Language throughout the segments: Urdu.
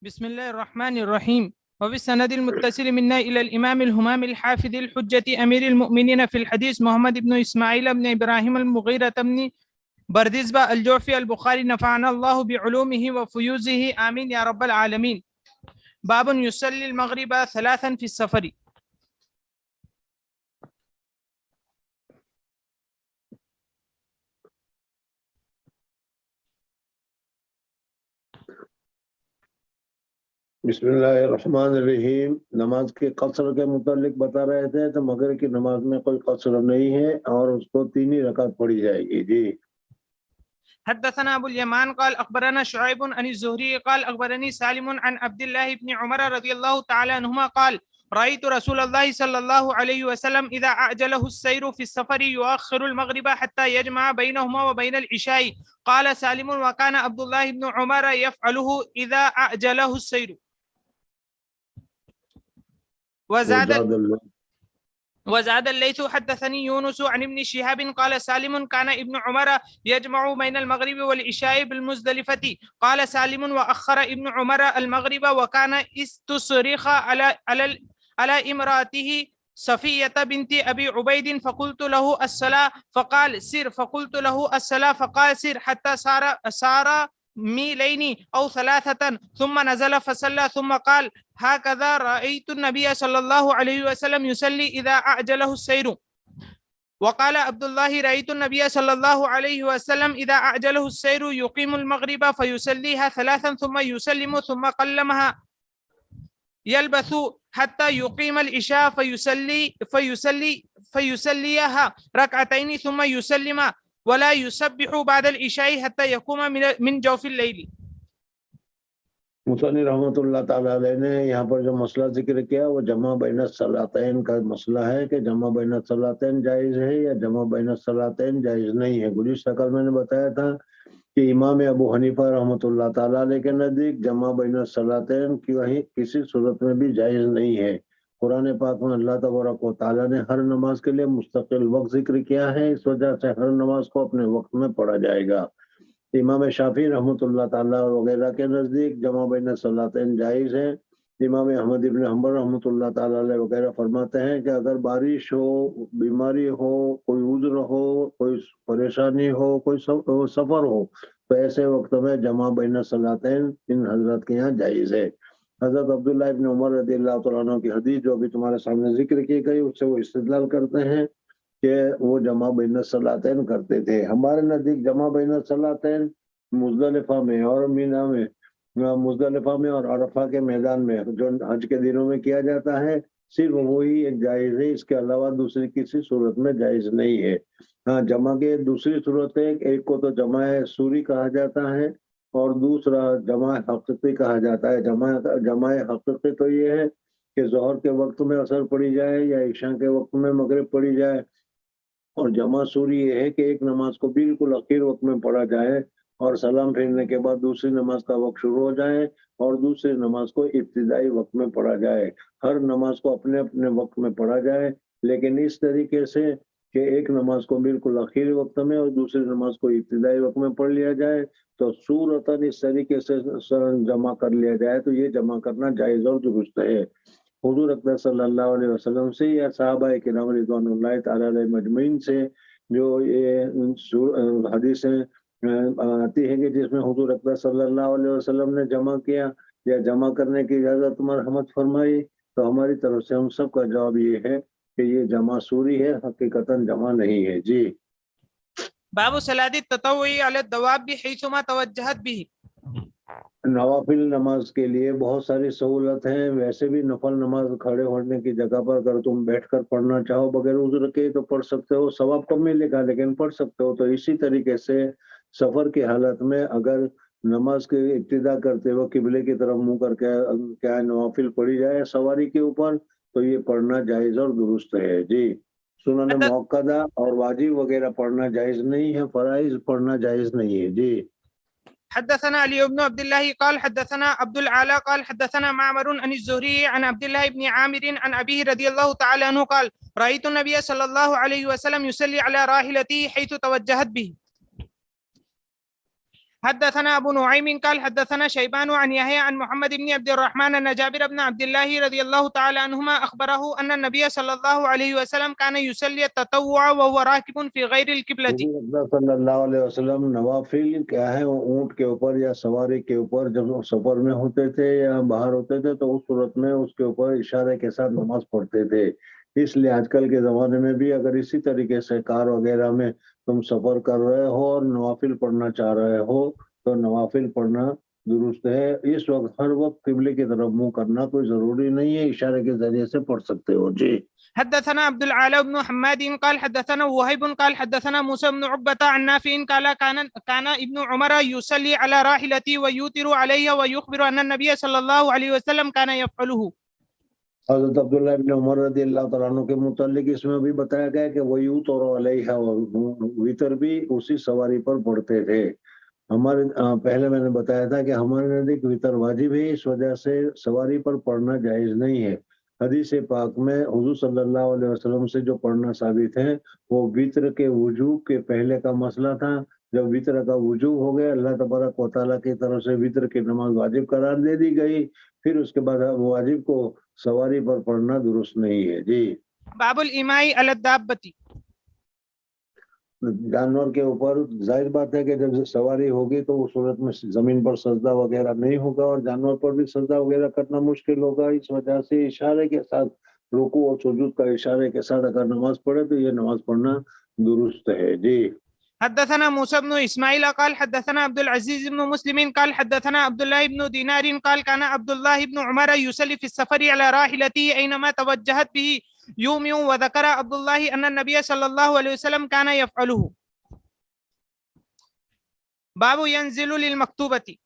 بسم الله الرحمن الرحيم. وبالسند المتصل منا إلى الإمام الهمام الحافظ الحجة أمير المؤمنين في الحديث محمد بن إسماعيل بن إبراهيم المغيرة بن بردزبة الجعفي البخاري نفعنا الله بعلومه وفيوزه آمين يا رب العالمين. باب يصلي المغرب ثلاثا في السفر. بسم اللہ الرحمن الرحیم. نماز کے قصر کے متعلق بتا رہے تھے تو مغرب کی نماز میں کوئی قصر نہیں ہے اور اس کو 3 ہی رکعت پڑھی جائے گی. جی حدثنا ابو اليمان قال اخبرنا شعيب عن الزهري قال اخبرني سالم عن عبد الله بن عمر رضي الله تعالى عنهما قال رأيت رسول الله صلى الله عليه وسلم إذا أعجله السير في السفر يؤخر المغرب حتى يجمع بينهما وبين العشاء. قال سالم وكان عبد الله بن عمر يفعله إذا أعجله السير. وزاد الليث حدثني يونس عن ابن شهاب قال سالم كان ابن عمر يجمع بين المغرب والعشاء بالمزدلفة. قال سالم وأخر ابن عمر المغرب وكان استصرخ على امراته صفية بنت أبي عبيد فقلت له الصلاة فقال سر فقلت له الصلاة فقال سر حتى صار ميلين أو 3 ثم نزل فصلى ثم قال هكذا رأيت النبي صلى الله عليه وسلم يصلي إذا أعجله السير. وقال عبد الله رأيت النبي صلى الله عليه وسلم إذا أعجله السير يقيم المغرب فيصليها 3 ثم يسلم ثم قلمها يلبث حتى يقيم العشاء فيصليها 2 ثم يسلم ولا يسبح بعد العشاء حتى يقوم من جوف الليل. مصنف رحمۃ اللہ تعالیٰ علیہ نے یہاں پر جو مسئلہ ذکر کیا وہ جمع بین الصلاتین کا مسئلہ ہے کہ جمع بین الصلاتین جائز ہے یا جمع بین الصلاتین جائز نہیں ہے. گزشتہ کل میں نے بتایا تھا کہ امام ابو حنیفہ رحمۃ اللہ تعالیٰ علیہ کے نزدیک جمع بین الصلاتین کسی صورت میں بھی جائز نہیں ہے. قرآن پاک میں اللہ تبارک و تعالیٰ نے ہر نماز کے لیے مستقل وقت ذکر کیا ہے، اس وجہ سے ہر نماز کو اپنے وقت میں پڑھا جائے گا. امام شافعی رحمۃ اللہ تعالیٰ وغیرہ کے نزدیک جمع بین الصلاتین جائز ہے. امام احمد ابن حنبل رحمۃ اللہ تعالیٰ علیہ وغیرہ فرماتے ہیں کہ اگر بارش ہو، بیماری ہو، کوئی عذر ہو، کوئی پریشانی ہو، کوئی سفر ہو تو ایسے وقت میں جمع بین الصلاتین ان حضرت کے یہاں جائز ہے. حضرت عبداللہ ابن عمر رضی اللہ تعالیٰ عنہ کی حدیث جو ابھی تمہارے سامنے ذکر کی گئی اس سے وہ استدلال کرتے ہیں کہ وہ جمع بین الصلاتین کرتے تھے. ہمارے نزدیک جمع بین الصلاتین مزدلفہ میں اور مینا میں، مزدلفہ میں اور عرفہ کے میدان میں جو حج کے دنوں میں کیا جاتا ہے صرف وہی ایک جائز ہے، اس کے علاوہ دوسری کسی صورت میں جائز نہیں ہے. ہاں جمع کے دوسری صورت ہے، ایک کو تو جمع سوری کہا جاتا ہے اور دوسرا جمع حقیقی کہا جاتا ہے. جمع حقیقی تو یہ ہے کہ ظہر کے وقت میں عصر پڑھی جائے یا عشاء کے وقت میں مغرب پڑھی جائے، اور جمع سوری یہ ہے کہ ایک نماز کو بالکل اخیر وقت میں پڑھا جائے اور سلام پھیرنے کے بعد دوسری نماز کا وقت شروع ہو جائے اور دوسری نماز کو ابتدائی وقت میں پڑھا جائے. ہر نماز کو اپنے اپنے وقت میں پڑھا جائے، لیکن اس طریقے سے کہ ایک نماز کو بالکل آخری وقت میں اور دوسری نماز کو ابتدائی وقت میں پڑھ لیا جائے تو صورتاً اس طریقے سے جمع کر لیا جائے تو یہ جمع کرنا جائز اور درست ہے. حضور اکرم صلی اللہ علیہ وسلم سے یا صحابہ کرام رضوان اللہ تعالی علیہ مجمعین سے جو یہ حدیثیں آتی ہے کہ جس میں حضور اکرم صلی اللہ علیہ وسلم نے جمع کیا یا جمع کرنے کی اجازت مرحمت فرمائی، تو ہماری طرف سے ہم سب کا جواب یہ ہے کہ یہ جمع سوری ہے، حقیقتاً جمع نہیں ہے. جی باب صلاة التطوع على الدواب حيثما توجهت به. نوافل نماز کے لیے بہت ساری سہولت ہیں. ویسے بھی نفل نماز کھڑے ہونے کی جگہ پر اگر تم بیٹھ کر پڑھنا چاہو بغیر عذر کے تو پڑھ سکتے ہو، ثواب کم ملے گا لیکن پڑھ سکتے ہو. تو اسی طریقے سے سفر کی حالت میں اگر نماز کی ابتدا کرتے ہوئے قبلے کی طرف منہ کر کے کیا نوافل پڑھی جائے سواری کے اوپر تو یہ پڑھنا جائز اور درست ہے. جی سنن موقدہ اور واجب وغیرہ پڑھنا جائز نہیں ہے، فرائض پڑھنا جائز نہیں ہے. جی حدثنا علي بن عبد الله قال حدثنا عبد العالى قال حدثنا معمر عن الزهري عن عبد الله بن عامر عن أبيه رضي الله تعالى عنه قال رأيت النبي صلى الله عليه وسلم يصلي على راحلته حيث توجهت به. حدثنا أبو نعيم قال حدثنا شيبان عن يحيى عن محمد بن عبد الرحمن أن جابر بن عبد الله رضي الله تعالى عنهما أخبره أن النبي صلى الله عليه وسلم كان يصلي التطوع وهو راكب في غير القبلة. صلی اللہ علیہ وسلم نوافل کیا ہے وہ اونٹ کے اوپر یا سواری کے اوپر جب سفر میں ہوتے تھے یا باہر ہوتے تھے تو اس صورت میں اس کے اوپر اشارے کے ساتھ نماز پڑھتے تھے. اس لیے آج کل کے زمانے میں بھی اگر اسی طریقے سے کار وغیرہ میں تم سفر کر رہے ہو اور نوافل پڑھنا چاہ رہے ہو تو نوافل پڑھنا درست ہے. اس وقت ہر وقت قبلے کی طرف منہ کرنا کوئی ضروری نہیں ہے، اشارے کے ذریعے سے پڑھ سکتے ہو. جی. حدثنا عبد العالى بن حماد قال حدثنا وهيب قال حدثنا موسى بن عقبة عن نافع قال كان ابن عمر يصلي على راحلته ويوتر عليها ويخبر أن النبي صلى الله عليه وسلم كان يفعله. حضرت عبداللہ ابن عمر رضی اللہ تعالیٰ عنہ کے متعلق اس میں بھی بتایا گیا کہ وَيُوتَرُ عَلَيْهَا، وطر بھی اسی سواری پر پڑھتے تھے. ہمارے پہلے میں نے بتایا تھا کہ ہمارے نزدیک وطر واجب ہے، اس وجہ سے سواری پر پڑھنا جائز نہیں ہے. حدیث پاک میں حضور صلی اللہ علیہ وسلم سے جو پڑھنا ثابت ہے وہ وطر کے وجوب کے پہلے کا مسئلہ تھا. جب وطر کا وجوب ہو گیا، اللہ تبارک و تعالیٰ کی طرف سے وطر کی نماز واجب قرار دے دی گئی، پھر اس کے بعد واجب کو سواری پر پڑھنا درست نہیں ہے. جی. باب الإماء على الدابة. جانور کے اوپر ظاہر بات ہے کہ جب سواری ہوگی تو اس صورت میں زمین پر سجدہ وغیرہ نہیں ہوگا اور جانور پر بھی سجدہ وغیرہ کرنا مشکل ہوگا. اس وجہ سے اشارے کے ساتھ رکوع اور سجود کا اشارے کے ساتھ اگر نماز پڑھے تو یہ نماز پڑھنا درست ہے. جی. حدثنا موسى بن إسماعيل قال حدثنا عبد العزيز بن مسلم قال حدثنا عبد الله بن دينار قال كان عبد الله بن عمر يصلي في السفر على راحلته أينما توجهت به يومئ، وذكر عبد الله أن النبي صلى الله عليه وسلم كان يفعله. باب ينزل للمكتوبة.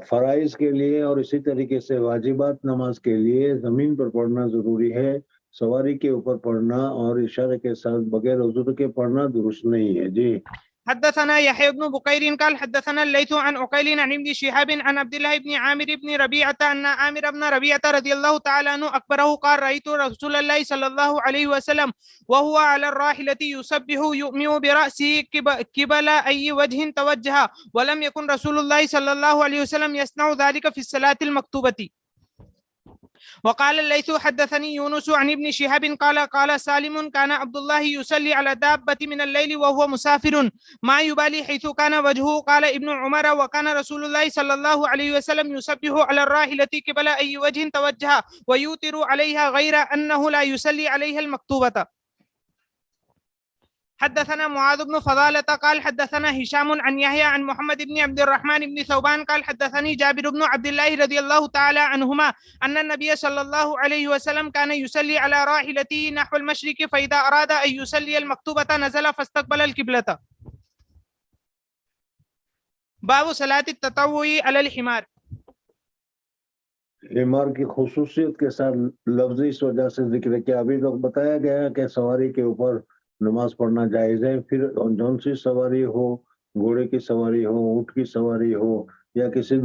فرائض کے لیے اور اسی طریقے سے واجبات نماز کے لیے زمین پر پڑھنا ضروری ہے. سواری کے اوپر پڑھنا اور اشارے کے ساتھ بغیر عذر کے پڑھنا درست نہیں ہے. جی. حدثنا يحيى بن بكير قال حدثنا الليث عن عقيل عن ابن شهاب عن عبد الله بن عامر بن ربيعة أن عامر بن ربيعة رضي الله تعالى عنه أخبره قال رأيت رسول الله صلى الله عليه وسلم وهو على الراحلة يسبح يؤمئ برأسه قبل أي وجه توجه، ولم يكن رسول الله صلى الله عليه وسلم يصنع ذلك في الصلاة المكتوبة. وقال الليث حدثني يونس عن ابن شهاب قال سالم كان عبد الله يصلي على دابة من الليل وهو مسافر ما يبالي حيث كان وجهه. قال ابن عمر وكان رسول الله صلى الله عليه وسلم يسبح على الراحلة قبل أي وجه توجه ويوتر عليها غير أنه لا يصلي عليها المكتوبة. حدثنا معاذ بن فضالة قال حدثنا هشام عن يحيى عن محمد بن عبد الرحمن بن ثوبان قال حدثني جابر بن عبد الله رضي الله تعالى عنهما أن النبي صلى الله عليه وسلم كان يصلي على راحلته نحو المشرق، فإذا أراد أن يصلي المكتوبة نزل فاستقبل القبلة. باب صلاة التطوع على الحمار. حمار کی خصوصیت کے ساتھ لفظی اس وجہ سے ذکر کیا. ابھی تک بتایا گیا کہ سواری کے اوپر نماز پڑھنا جائز ہے، پھر جون سی سواری ہو، گھوڑے کی سواری ہو، اونٹ کی سواری ہو یا کسی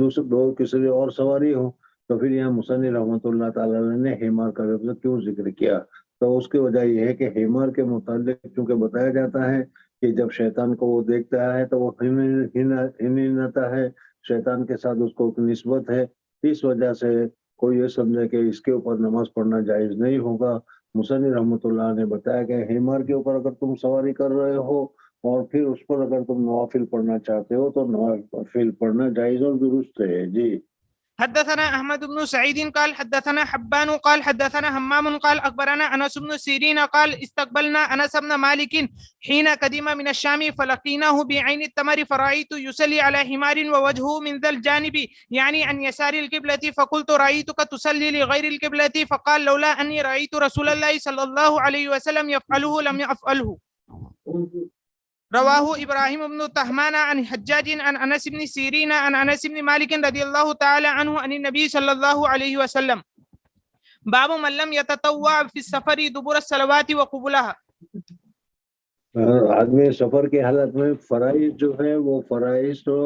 اور سواری ہو، تو پھر یہاں مصنف رحمۃ اللہ تعالیٰ نے حمار کا لفظ کیوں ذکر کیا؟ تو اس کی وجہ یہ ہے کہ حمار کے متعلق چونکہ بتایا جاتا ہے کہ جب شیطان کو وہ دیکھتا ہے تو وہ ہنتا ہے، شیطان کے ساتھ اس کو نسبت ہے، اس وجہ سے کوئی یہ سمجھے کہ اس کے اوپر نماز پڑھنا جائز نہیں ہوگا. مصنف رحمۃ اللہ نے بتایا کہ حمار کے اوپر اگر تم سواری کر رہے ہو اور پھر اس پر اگر تم نوافل پڑھنا چاہتے ہو تو نوافل پڑھنا جائز اور درست ہے. جی. حدثنا احمد بن سعيد قال حدثنا حبان قال حدثنا همام قال اخبرنا انس بن سيرين قال استقبلنا انس بن مالك حين قدم من الشام فلقيناه بعين التمر فرأيت يصلي على حمار ووجهه من ذا الجانب يعني عن يسار القبلة، فقلت رأيتك تصلي لغير القبلة، فقال لولا أني رأيت رسول الله صلى الله عليه وسلم يفعله لم يفعله. رواه ابراہیم بن طہمان عن حجاج عن انس بن سیرین عن انس بن مالک رضی اللہ تعالی عنہ عن النبی صلی اللہ علیہ وسلم. باب من لم يتطوع في السفر دبر الصلوات وقبلها. آدمی سفر کی حالت میں فرائض جو ہے وہ فرائض تو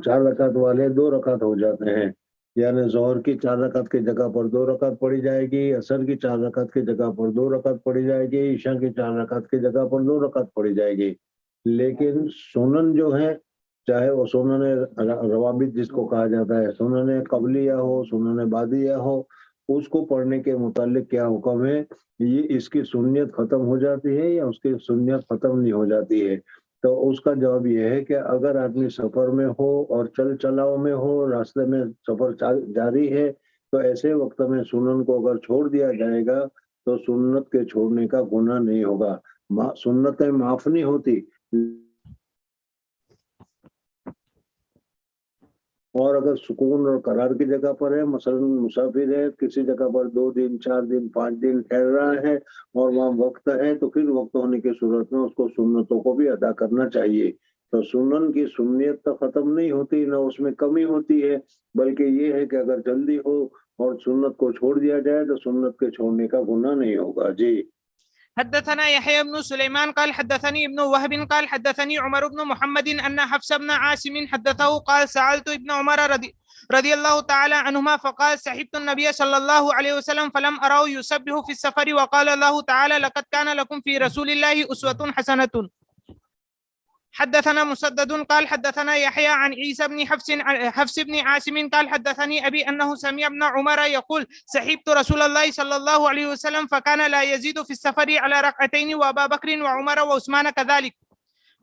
4 رکعت والے 2 رکعت ہو جاتے ہیں، یعنی ظہر کی 4 رکعت کی جگہ پر 2 رکعت پڑھی جائے گی، عصر کی 4 رکعت کی جگہ پر 2 رکعت پڑھی جائے گی، عشاء کی 4 رکعت کی جگہ پر 2 رکعت پڑھی جائے گی. لیکن سنن جو ہے چاہے وہ سنن روابط جس کو کہا جاتا ہے، سنن قبلیہ ہو، سنن بعدیہ ہو، اس کو پڑھنے کے متعلق کیا حکم ہے؟ یہ اس کی سنت ختم ہو جاتی ہے یا اس کی سنت ختم نہیں ہو جاتی ہے؟ تو اس کا جواب یہ ہے کہ اگر آدمی سفر میں ہو اور چل چلاؤ میں ہو، راستے میں سفر جاری ہے، تو ایسے وقت میں سنن کو اگر چھوڑ دیا جائے گا تو سنت کے چھوڑنے کا گناہ نہیں ہوگا، سنتیں معاف نہیں ہوتی۔ اور اگر سکون اور قرار کی جگہ پر ہے، مثلا مسافر ہے، کسی جگہ پر 2 دن 4 دن 5 دن ٹھہر رہا ہے اور وہاں وقت ہے، تو پھر وقت ہونے کی صورت میں اس کو سنتوں کو بھی ادا کرنا چاہیے۔ تو سنن کی سنیت تو ختم نہیں ہوتی، نہ اس میں کمی ہوتی ہے، بلکہ یہ ہے کہ اگر جلدی ہو اور سنت کو چھوڑ دیا جائے تو سنت کے چھوڑنے کا گناہ نہیں ہوگا۔ جی حدثنا يحيى بن سليمان قال حدثني ابن وهب قال حدثني عمر بن محمد أن حفص بن عاصم حدثه قال سألت ابن عمر رضي الله تعالى عنهما فقال صحبت النبي صلى الله عليه وسلم فلم أراه يسبح في السفر وقال الله تعالى لقد كان لكم في رسول الله أسوة حسنة. حدثنا مسدد قال حدثنا يحيى عن عيسى بن حفص بن عاصم قال حدثني أبي أنه سمع ابن عمر يقول صحبت رسول الله صلى الله عليه وسلم فكان لا يزيد في السفر على ركعتين وأبا بكر وعمر وعثمان كذلك.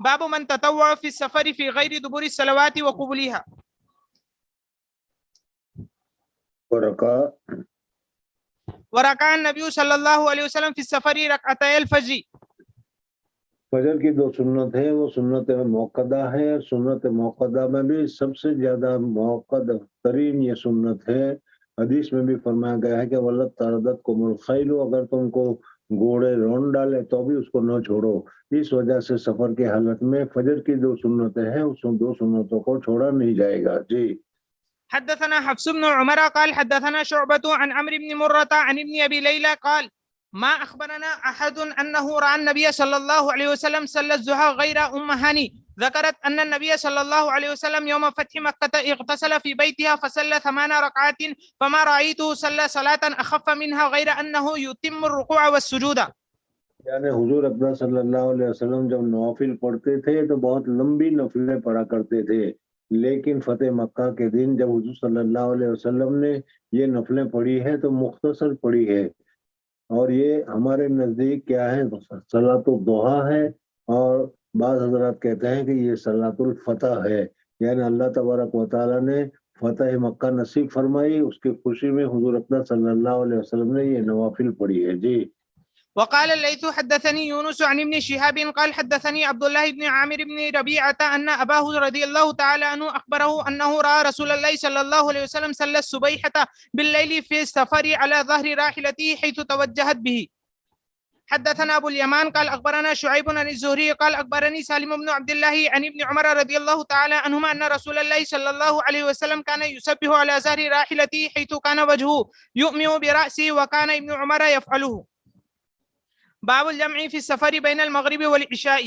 باب من تطوع في السفر في غير دبر الصلوات وقبلها. وركع النبي صلى الله عليه وسلم في السفر ركعتي الفجر. فجر کی 2 سنت ہے، وہ سنت موقدہ ہے، اور سنت موقدہ میں بھی سب سے زیادہ موقد ترین یہ سنت ہے۔ حدیث میں بھی فرمایا گیا ہے کہ وَلَدْ تَرَدَتْكُمُ الْخَيْلُ، اگر تم کو گھوڑے رون ڈالے تو بھی اس کو نہ چھوڑو۔ اس وجہ سے سفر کی حالت میں فجر کی 2 سنتیں ہیں، اس 2 سنتوں کو چھوڑا نہیں جائے گا۔ جی حدثنا حفص بن عمر قال حدثنا شعبة عن عمرو بن مرة عن ابن أبي ليلى قال ما أخبرنا أحد أنه رأى النبي صلى الله عليه وسلم صلى الضحى غير أم هاني ذكرت أن النبي صلى الله عليه وسلم يوم فتح مكة اغتسل في بيتها فصلى 8 ركعات فما رأيته صلى صلاة أخف منها غير أنه يتم الركوع والسجود۔ یعنی حضور اکرم صلی اللہ علیہ وسلم جب نوافل پڑھتے تھے تو بہت لمبی نفلیں پڑھا کرتے تھے، لیکن فتح مکہ کے دن جب حضور صلی اللہ علیہ وسلم نے یہ نفلیں پڑھی ہے تو مختصر پڑھی ہے، اور یہ ہمارے نزدیک کیا ہے؟ صلاۃ الضحیٰ ہے، اور بعض حضرات کہتے ہیں کہ یہ صلاۃ الفتح ہے، یعنی اللہ تبارک و تعالیٰ نے فتح مکہ نصیب فرمائی، اس کی خوشی میں حضور اکرم صلی اللہ علیہ وسلم نے یہ نوافل پڑھی ہے۔ جی وقال الليث حدثني يونس عن ابن شهاب قال حدثني عبد الله بن عامر بن ربيعة أن أباه رضي الله تعالى عنه أخبره أنه رأى رسول الله صلى الله عليه وسلم صلى الصبيحة بالليل في السفر على ظهر راحلته حيث توجهت به. حدثنا أبو اليمان قال أخبرنا شعيب عن الزهري قال أخبرني سالم بن عبد الله عن ابن عمر رضي الله تعالى عنهما أن رسول الله صلى الله عليه وسلم كان يسبح على ظهر راحلته حيث كان وجهه يؤمئ برأسه وكان ابن عمر يفعله. باب الجمع فی السفر بین المغرب والعشاء۔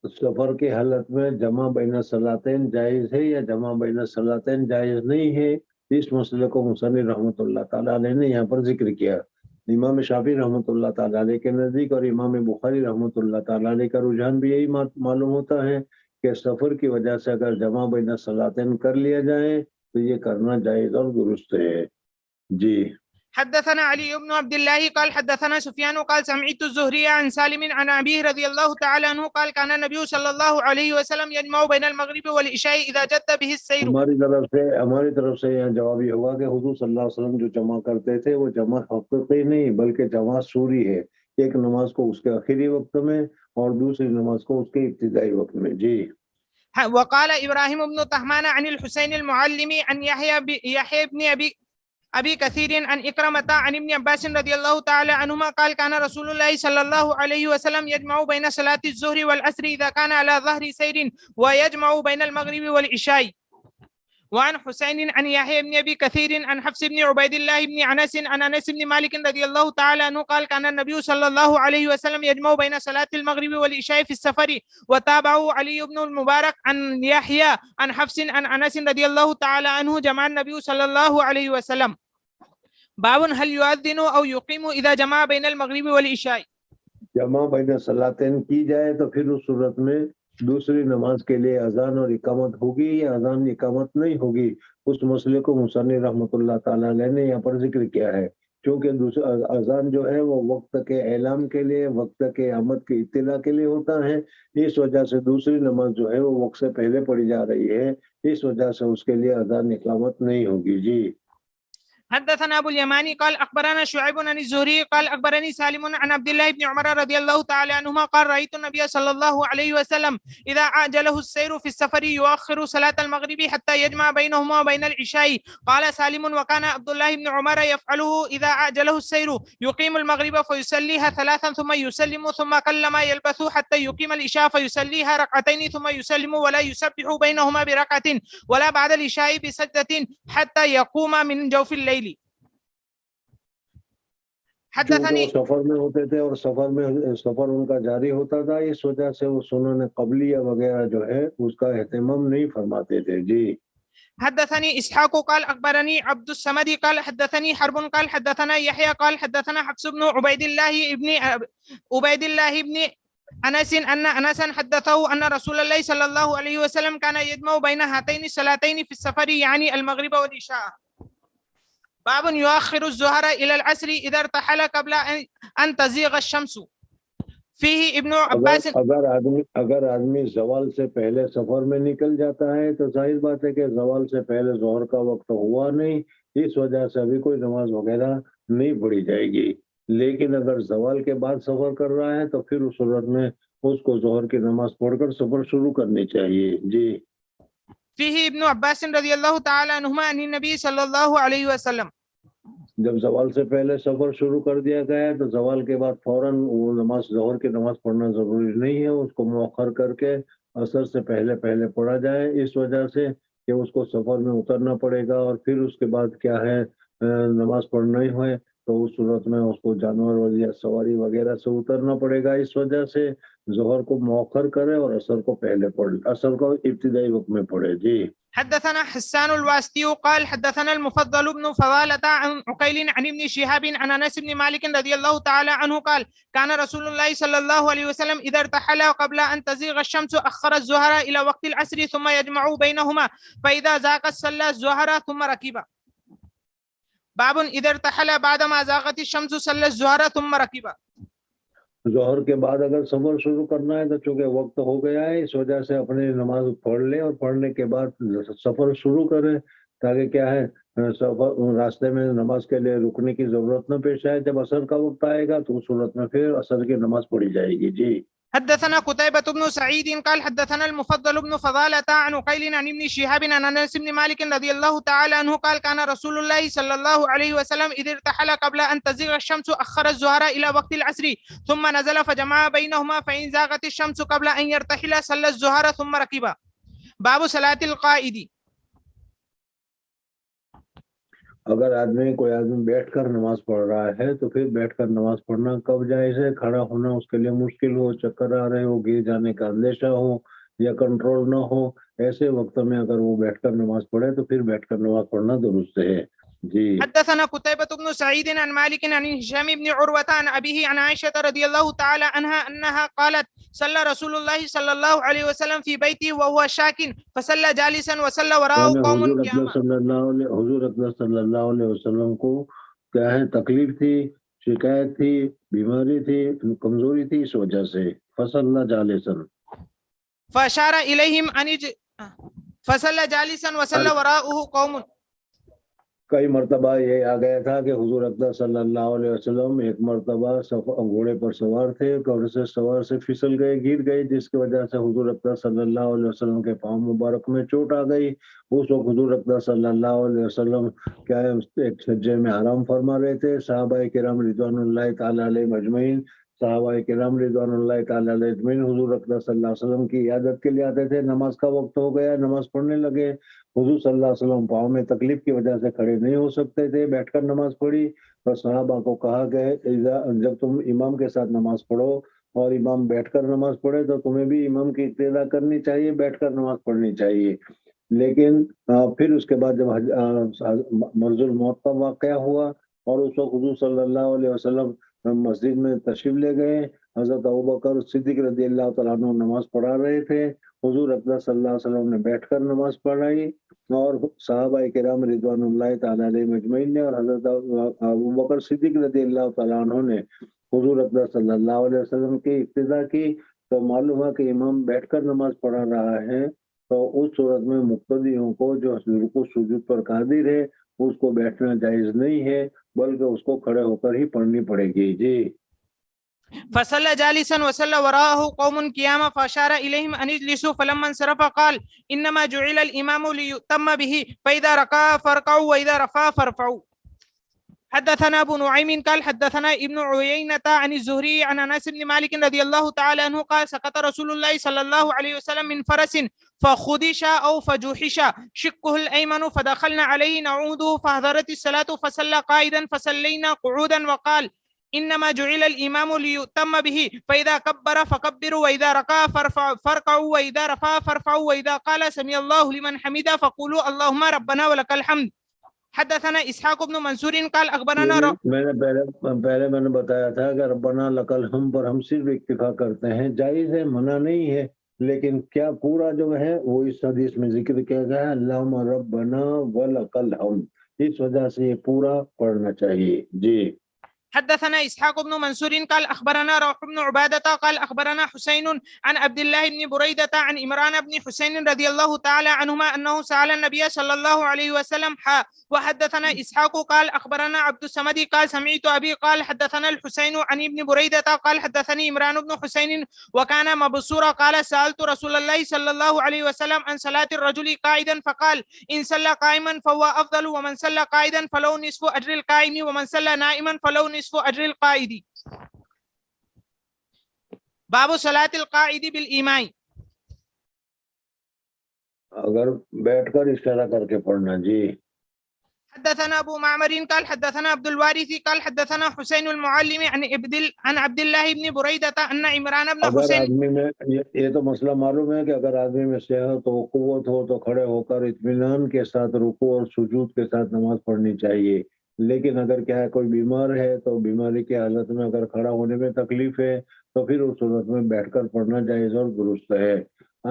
سفر کی حالت میں جمع بین الصلاتین جائز ہے یا جمع بین الصلاتین جائز نہیں ہے، اس مسئلے کو مصنف رحمۃ اللہ تعالیٰ علیہ نے یہاں پر ذکر کیا۔ امام شافعی رحمۃ اللہ تعالیٰ علیہ کے نزدیک اور امام بخاری رحمۃ اللہ تعالیٰ علیہ کا رجحان بھی یہی معلوم ہوتا ہے کہ سفر کی وجہ سے اگر جمع بین الصلاتین کر لیا جائے تو یہ کرنا جائز اور درست ہے۔ جی حدثنا علي بن عبد الله قال حدثنا سفيان قال سمعت الزهري عن سالم عن أبيه رضي الله تعالى عنه قال كان النبي صلى الله عليه وسلم يجمع بين المغرب والعشاء إذا جد به السير۔ ہماری طرف سے یہاں جواب یہ ہوا کہ حضور صلی اللہ علیہ وسلم جو جمع کرتے تھے وہ جمع حقیقی نہیں بلکہ جمع سوری ہے، ایک نماز کو اس کے آخری وقت میں اور دوسری نماز کو اس کے ابتدائی وقت میں۔ جی وقال إبراهيم بن طهمان عن الحسين المعلم عن يحيى بن أبي كثير عن إكرمة عن ابن عباس رضي الله تعالى عنهما قال كان رسول الله صلى الله عليه وسلم يجمع بين صلاة الظهر والعصر إذا كان على ظهر سير ويجمع بين المغرب والعشاء. وعن حسين عن يحيى بن أبي كثير عن حفص بن عبيد الله بن أنس عن أنس بن مالك رضي الله تعالى عنه قال كان النبي صلى الله عليه وسلم يجمع بين صلاة المغرب والعشاء في السفر. وتابعه علي بن المبارك عن يحيى عن حفص عن أنس رضي الله تعالى عنه جمع النبي صلى الله عليه وسلم. باب هل يؤذن أو يقيم إذا جمع بين المغرب والعشاء؟ جمع بین الصلاتین کی جائے تو پھر اس صورت میں دوسری نماز کے لیے اذان اور اقامت ہوگی یا اذان اقامت نہیں ہوگی، اس مسئلے کو مصنف رحمۃ اللہ تعالیٰ علیہ نے یہاں پر ذکر کیا ہے، کیونکہ اذان جو ہے وہ وقت کے اعلام کے لیے، وقت کے آمد کی اطلاع کے لیے ہوتا ہے، اس وجہ سے دوسری نماز جو ہے وہ وقت سے پہلے پڑھی جا رہی ہے، اس وجہ سے اس کے لیے اذان اقامت نہیں ہوگی. جی. حدثنا ابو اليماني قال اخبرنا شعيب عن الزهري قال اخبرني سالم عن عبد الله بن عمر رضي الله تعالى عنهما قال رايت النبي صلى الله عليه وسلم اذا عجله السير في السفر يؤخر صلاه المغرب حتى يجمع بينهما وبين العشاء. قال سالم وكان عبد الله بن عمر يفعله اذا عجله السير يقيم المغرب فيصليها ثلاثا ثم يسلم ثم كلما يلبث حتى يقيم العشاء فيصليها ركعتين ثم يسلم ولا يسبح بينهما بركعه ولا بعد العشاء بسجدة حتى يقوم من جوف الليل. حدثني سفر میں ہوتے تھے اور سفر ان کا جاری ہوتا تھا، اس وجہ سے وہ سنن قبلیہ وغیرہ جو ہے اس کا اہتمام نہیں فرماتے تھے. جی. حدثني اسحاق قال اخبرني عبد الصمد قال حدثني حرب قال حدثنا يحيى قال حدثنا حفص بن عبيد الله ابن انس ان انسا حدثه ان رسول الله صلى الله عليه وسلم كان يجمع بين هاتين الصلاتين في السفر يعني المغرب والعشاء. باب يؤخر الظهر الى العصر اذا ارتحل قبل ان تزيغ الشمس. فيه ابن عباس اگر آدمی زوال سے پہلے سفر میں نکل جاتا ہے تو ظاہر بات ہے کہ زوال سے پہلے ظہر کا وقت ہوا نہیں، اس وجہ سے ابھی کوئی نماز وغیرہ نہیں پڑھی جائے گی، لیکن اگر زوال کے بعد سفر کر رہا ہے تو پھر اس صورت میں اس کو ظہر کی نماز پڑھ کر سفر شروع کرنی چاہیے. جی. فيه ابن عباس رضی اللہ تعالی عنہما عن النبی صلی اللہ علیہ وسلم. جب زوال سے پہلے سفر شروع کر دیا گیا ہے تو زوال کے بعد فوراً وہ نماز ظہر کی نماز پڑھنا ضروری نہیں ہے، اس کو مؤخر کر کے عصر سے پہلے پڑھا جائے، اس وجہ سے کہ اس کو سفر میں اترنا پڑے گا اور پھر اس کے بعد کیا ہے نماز پڑھنا ہی ہوئے تو اس صورت میں اس کو جانور یا سواری وغیرہ سے اترنا پڑے گا، اس وجہ سے ظہر کو مؤخر کرے اور عصر کو پہلے پڑھے، عصر کو ابتدائی وقت میں پڑھے. جی. حدثنا حسان الواسطي قال حدثنا المفضل بن فضالة عن عقيل عن ابن شهاب عن انس بن مالك رضي الله تعالى عنه قال كان رسول الله صلى الله عليه وسلم اذا ارتحل قبل ان تزيغ الشمس اخر الظهر الى وقت العصر ثم يجمع بينهما فاذا زاغت صلى الظهر ثم ركب. باب اذا ارتحل بعدما زاغت الشمس صلى الظهر ثم ركب. ظہر کے بعد اگر سفر شروع کرنا ہے تو چونکہ وقت ہو گیا ہے اس وجہ سے اپنی نماز پڑھ لے اور پڑھنے کے بعد سفر شروع کرے تاکہ کیا ہے راستے میں نماز کے لیے رکنے کی ضرورت نہ پیش آئے. جب عصر کا وقت آئے گا تو اس صورت میں پھر عصر کی نماز پڑھی جائے گی. جی. حدثنا قتيبة بن سعيد قال حدثنا المفضل بن فضالة عن عقيل عن ابن شهاب عن انس بن مالك رضي الله تعالى عنه قال كان رسول الله صلى الله عليه وسلم اذا ارتحل قبل ان تزيغ الشمس اخر الظهر الى وقت العصر ثم نزل فجمع بينهما فان زاغت الشمس قبل ان يرتحل صلى الظهر ثم ركب. باب صلاة القائد. اگر کوئی آدمی بیٹھ کر نماز پڑھ رہا ہے تو پھر بیٹھ کر نماز پڑھنا کب جائز ہے؟ کھڑا ہونا اس کے لیے مشکل ہو، چکر آ رہے ہو، گر جانے کا اندیشہ ہو یا کنٹرول نہ ہو، ایسے وقت میں اگر وہ بیٹھ کر نماز پڑھے تو پھر بیٹھ کر نماز پڑھنا درست ہے. جی. حدثنا قتيبة بن سعيد عن مالك عن هشام بن عروة عن أبيه عن عائشة رضي الله تعالى عنها أنها قالت صلى رسول الله صلى الله عليه وسلم في بيته وهو شاك فصلى جالسا وصلى وراءه قوم قياما. حضور اقدس صلی اللہ علیہ وسلم کو کیا ہے تکلیف تھی، شکایت تھی، بیماری تھی، کمزوری تھی، اس وجہ سے فصلى جالسا فأشار إليهم أن فصلى جالسا وصلى وراءه قوم. کئی مرتبہ یہ آ گیا تھا کہ حضور اقدس صلی اللہ علیہ وسلم ایک مرتبہ گھوڑے پر سوار تھے، گھوڑے سے سوار سے پھسل گئے، گر گئے، جس کی وجہ سے حضور اقدس صلی اللہ علیہ وسلم کے پاؤں مبارک میں چوٹ آ گئی. اس وقت حضور اقدس صلی اللہ علیہ وسلم کیا ہے ایک چھجے میں آرام فرما رہے تھے. صحابہ کرام رضوان اللہ تعالیٰ علیہ مجمعین رضوان اللہ تعالیٰ علیہ اجمعین حضور اقدس صلی اللہ علیہ وسلم کی عیادت کے لیے آتے تھے. نماز کا وقت ہو گیا، نماز پڑھنے لگے. حضور صلی اللہ علیہ وسلم پاؤں میں تکلیف کی وجہ سے کھڑے نہیں ہو سکتے تھے، بیٹھ کر نماز پڑھی. اور صحابہ کو کہا کہ جب تم امام کے ساتھ نماز پڑھو اور امام بیٹھ کر نماز پڑھے تو تمہیں بھی امام کی اقتداء کرنی چاہیے، بیٹھ کر نماز پڑھنی چاہیے. لیکن پھر اس کے بعد جب مرض الموت کا واقعہ ہوا اور اس وقت حضور صلی اللہ علیہ وسلم مسجد میں تشریف لے گئے. حضرت ابوبکر صدیق رضی اللہ تعالیٰ عنہ نماز پڑھا رہے تھے. حضور اقدس صلی اللہ علیہ وسلم نے بیٹھ کر نماز پڑھائی اور صحابہ کرام رضوان اللہ تعالیٰ علیہ اجمعین نے اور حضرت ابوبکر صدیق رضی اللہ تعالیٰ عنہ نے حضور اقدس صلی اللہ علیہ وسلم کی اقتداء کی. تو معلوم ہے کہ امام بیٹھ کر نماز پڑھا رہا ہے تو اس صورت میں مقتدیوں کو جو رکوع سجود پر قادر ہے اس کو بیٹھنا جائز نہیں ہے بلکہ اس کو کھڑے ہو کر ہی پڑھنی پڑے گی. جی. فصلى جالسا وصلى وراءه قوم قياما فأشار إليهم أن اجلسوا فلما انصرف قال إنما جعل الإمام ليؤتم به فإذا ركع فاركعوا وإذا رفع فارفعوا. حدثنا ابو نعيم قال حدثنا ابن عيينة عن الزهري عن انس بن مالك رضي الله تعالى عنه قال سقط رسول الله صلى الله عليه وسلم من فرس فخدش او فجوحش شقه الايمن فدخلنا عليه نعوده فحضرت الصلاة فصلى قائدا فصلينا قعودا وقال انما جعل الامام ليؤتم به فاذا كبر فكبروا واذا ركع فاركعوا واذا رفع فارفعوا واذا قال سمع الله لمن حمده فقولوا اللهم ربنا ولك الحمد. حدثنا اسحاق بن منصور قال اخبرنا میں نے بتایا تھا کہ ربنا لک الحمد پر ہم صرف اکتفا کرتے ہیں. جائز ہے, منع نہیں ہے, لیکن کیا پورا جو ہے وہ اس حدیث میں ذکر کیا گیا ہے اللہم ربنا ولک الحمد, اس وجہ سے یہ پورا پڑھنا چاہیے. جی. حدثنا اسحاق بن منصور قال اخبرنا روح بن عبادة قال اخبرنا حسين عن عبد الله بن بريدة عن عمران بن حسين رضي الله تعالى عنهما انه سأل النبي صلى الله عليه وسلم وحدثنا اسحاق قال اخبرنا عبد الصمد قال سمعت ابي قال حدثنا الحسين عن ابن بريدة قال حدثني عمران بن حسين وكان مبصورا قال سألت رسول الله صلى الله عليه وسلم عن صلاة الرجل قاعدا فقال ان صلى قائما فهو افضل ومن صلى قاعدا فله نصف اجر القائم ومن صلى نائما فله نصف اجر القائد. باب صلاة القائد بالإيماء. اگر بیٹھ کر اشارہ کر کے پڑھنا. جی. حدثنا ابو معمر قال حدثنا عبد الوارث قال حدثنا حسين المعلم عن عبد الله بن بريدة ان عمران بن حسين. آدمی میں یہ تو مسئلہ معلوم ہے کہ اگر آدمی میں صحت ہو, قوت ہو تو کھڑے ہو کر اطمینان کے ساتھ رکوع اور سجود کے ساتھ نماز پڑھنی چاہیے. لیکن اگر کیا ہے کوئی بیمار ہے تو بیماری کی حالت میں اگر کھڑا ہونے میں تکلیف ہے تو پھر اس صورت میں بیٹھ کر پڑھنا جائز اور درست ہے.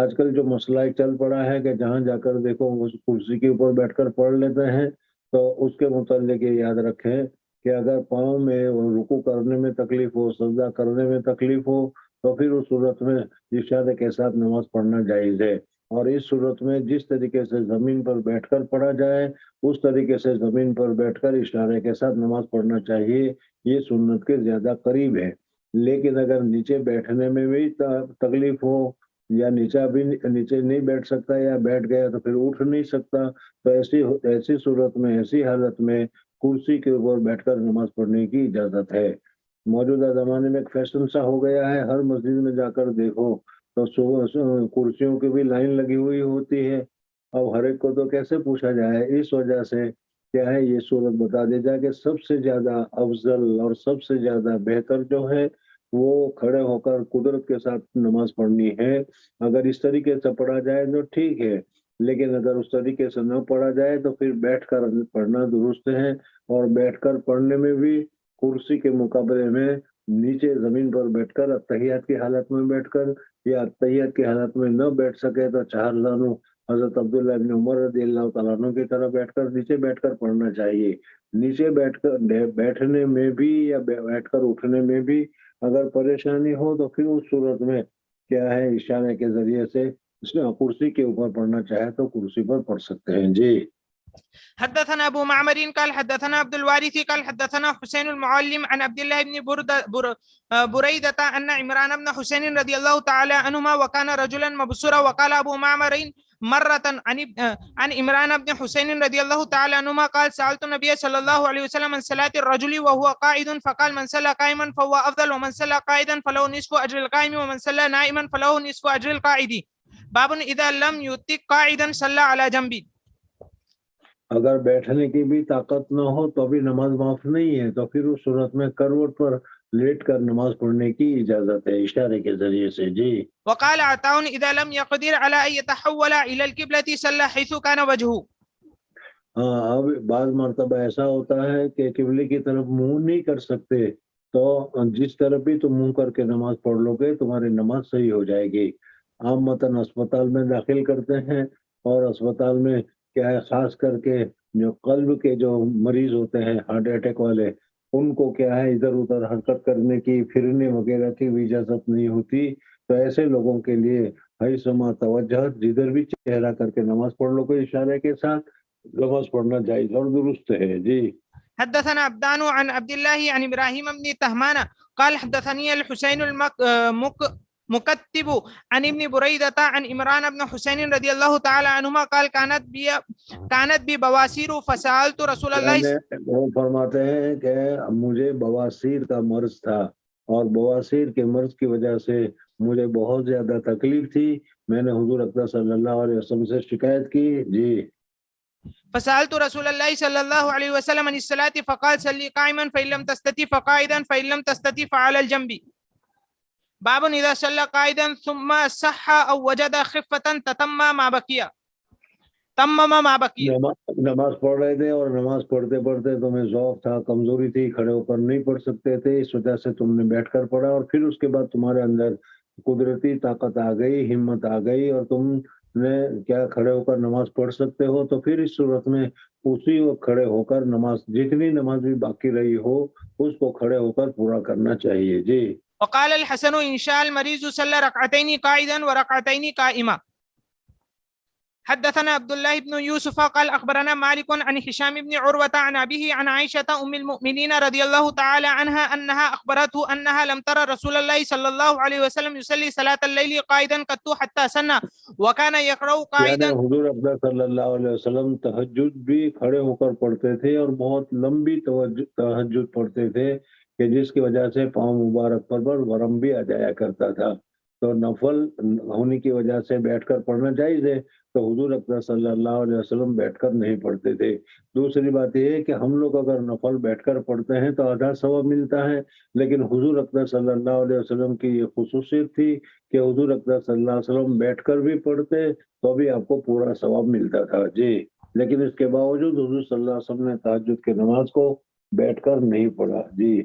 آج کل جو مسئلہ چل پڑا ہے کہ جہاں جا کر دیکھو اس کرسی کے اوپر بیٹھ کر پڑھ لیتے ہیں, تو اس کے متعلق یہ یاد رکھیں کہ اگر پاؤں میں رکوع کرنے میں تکلیف ہو, سجدہ کرنے میں تکلیف ہو تو پھر اس صورت میں اشارے کے ساتھ نماز پڑھنا جائز ہے. اور اس صورت میں جس طریقے سے زمین پر بیٹھ کر پڑھا جائے اس طریقے سے زمین پر بیٹھ کر اشارے کے ساتھ نماز پڑھنا چاہیے. یہ سنت کے زیادہ قریب ہے. لیکن اگر نیچے بیٹھنے میں بھی تکلیف ہو یا نیچے نہیں بیٹھ سکتا یا بیٹھ گیا تو پھر اٹھ نہیں سکتا, تو ایسی صورت میں ایسی حالت میں کرسی کے اوپر بیٹھ کر نماز پڑھنے کی اجازت ہے. موجودہ زمانے میں ایک فیشن سا ہو گیا ہے, ہر مسجد میں جا کر دیکھو تو کرسیوں کی بھی لائن لگی ہوئی ہوتی ہے. اب ہر ایک کو تو کیسے پوچھا جائے, اس وجہ سے کیا ہے یہ صورت بتا دی جائے کہ سب سے زیادہ افضل اور سب سے زیادہ بہتر جو ہے وہ کھڑے ہو کر قدرت کے ساتھ نماز پڑھنی ہے. اگر اس طریقے سے پڑھا جائے تو ٹھیک ہے, لیکن اگر اس طریقے سے نہ پڑھا جائے تو پھر بیٹھ کر پڑھنا درست ہے. اور بیٹھ کر پڑھنے میں بھی کرسی کے مقابلے میں نیچے زمین پر بیٹھ کر اتحیات کی حالت میں بیٹھ کر یا اتحیات کی حالت میں نہ بیٹھ سکے تو چار زانو حضرت عبداللہ ابن عمر رضی اللہ تعالیٰ عنہ کی طرح بیٹھ کر نیچے بیٹھ کر پڑھنا چاہیے. نیچے بیٹھ کر بیٹھنے میں بھی یا بیٹھ کر اٹھنے میں بھی اگر پریشانی ہو تو پھر اس صورت میں کیا ہے اشارے کے ذریعے سے اس نے کرسی کے اوپر پڑھنا چاہے تو کرسی پر پڑھ سکتے ہیں. جی. حدثنا ابو معمر قال حدثنا عبد الوارث قال حدثنا حسين المعلم عن عبد الله بن بريدة ان عمران بن حسين رضي الله تعالى عنهما وكان رجلا مبصورا. وقال ابو معمر مرة عن عمران بن حسين رضي الله تعالى عنهما قال سألت النبي صلى الله عليه وسلم عن صلاة الرجل وهو قائد فقال من صلى قائما فهو أفضل ومن صلى قائدا فله نصف أجر القائم ومن صلى نائما فله نصف أجر القائد. باب إذا لم يطق قائدا صلى على جنب. اگر بیٹھنے کی بھی طاقت نہ ہو تو بھی نماز معاف نہیں ہے, تو پھر اس صورت میں کروٹ پر لیٹ کر نماز پڑھنے کی اجازت ہے اشارے کے ذریعے سے. جی. وقال عطاء اذا لم يقدر على ان يتحول الى القبلة صلى حيث كان وجهه. اب بعض مرتبہ ایسا ہوتا ہے کہ قبلے کی طرف منہ نہیں کر سکتے تو جس طرف بھی تم منہ کر کے نماز پڑھ لو گے تمہاری نماز صحیح ہو جائے گی. عام متن اسپتال میں داخل کرتے ہیں اور اسپتال میں کیا ہے خاص کر کے جو قلب کے جو مریض ہوتے ہیں ہارٹ اٹیک والے ان کو کیا ہے ادھر ادھر حرکت کرنے کی پھرنے وغیرہ کی بھی اجازت نہیں ہوتی. تو ایسے لوگوں کے لیے حی سما توجہ جدھر بھی چہرہ کر کے نماز پڑھ لو گے اشارے کے ساتھ نماز پڑھنا جائز اور درست ہے. جی حدثنا عبدان عن عبد الله عن ابراهيم بن تهمان قال حدثني الحسين مكتب عن ابن بريدة عن عمران بن حسين رضي الله تعالى عنهما قال كانت بي بواسير فسألت رسول الله. وہ فرماتے ہیں کہ مجھے بواسیر کا مرض تھا اور بواسیر کے مرض کی وجہ سے مجھے بہت زیادہ تکلیف تھی. میں نے حضور اکرم صلی اللہ علیہ وسلم سے شکایت کی. جی فسألت رسول الله صلى الله عليه وسلم عن الصلاة فقال صلي قائما فإن لم تستطع فقاعدا فإن لم تستطع فعلى الجنب. باب إذا صلى قائدا ثم صح أو وجد خفة تمم ما بقي. نماز پڑھ رہے تھے اور نماز پڑھتے پڑھتے تمہیں ذوق تھا کمزوری تھی کھڑے ہو کر نہیں پڑھ سکتے تھے اس وجہ سے تم نے بیٹھ کر پڑھا اور پھر اس کے بعد تمہارے اندر قدرتی طاقت آ گئی ہمت آ گئی اور تم نے کیا کھڑے ہو کر نماز پڑھ سکتے ہو. تو پھر اس صورت میں اسی وقت کھڑے ہو کر نماز جتنی نماز بھی باقی رہی ہو اس کو کھڑے ہو کر پورا کرنا چاہیے. جی وقال الحسن إن شاء المريض صلى ركعتين قاعدا وركعتين قائما. حدثنا عبد الله بن يوسف قال أخبرنا مالك عن هشام بن عروة عن أبيه عن عائشة أم المؤمنين رضي الله تعالى عنها أنها أخبرته أنها لم ترى رسول الله صلى الله عليه وسلم يصلي صلاة الليل قائدا قط حتى سنة وكان يقرأ قائدا. حضور اکرم صلی اللہ علیہ وسلم تہجد بھی کھڑے ہو کر پڑھتے تھے اور بہت لمبی تہجد پڑھتے تھے کہ جس کی وجہ سے پاؤں مبارک پر ورم بھی آ جایا کرتا تھا. تو نفل ہونے کی وجہ سے بیٹھ کر پڑھنا جائز ہے تو حضور اکرم صلی اللہ علیہ وسلم بیٹھ کر نہیں پڑھتے تھے. دوسری بات یہ ہے کہ ہم لوگ اگر نفل بیٹھ کر پڑھتے ہیں تو آدھا ثواب ملتا ہے لیکن حضور اکرم صلی اللہ علیہ وسلم کی یہ خصوصیت تھی کہ حضور اکرم صلی اللہ علیہ وسلم بیٹھ کر بھی پڑھتے تو بھی آپ کو پورا ثواب ملتا تھا. جی لیکن اس کے باوجود حضور صلی اللہ علیہ وسلم نے تہجد کی نماز کو بیٹھ کر نہیں پڑھا. جی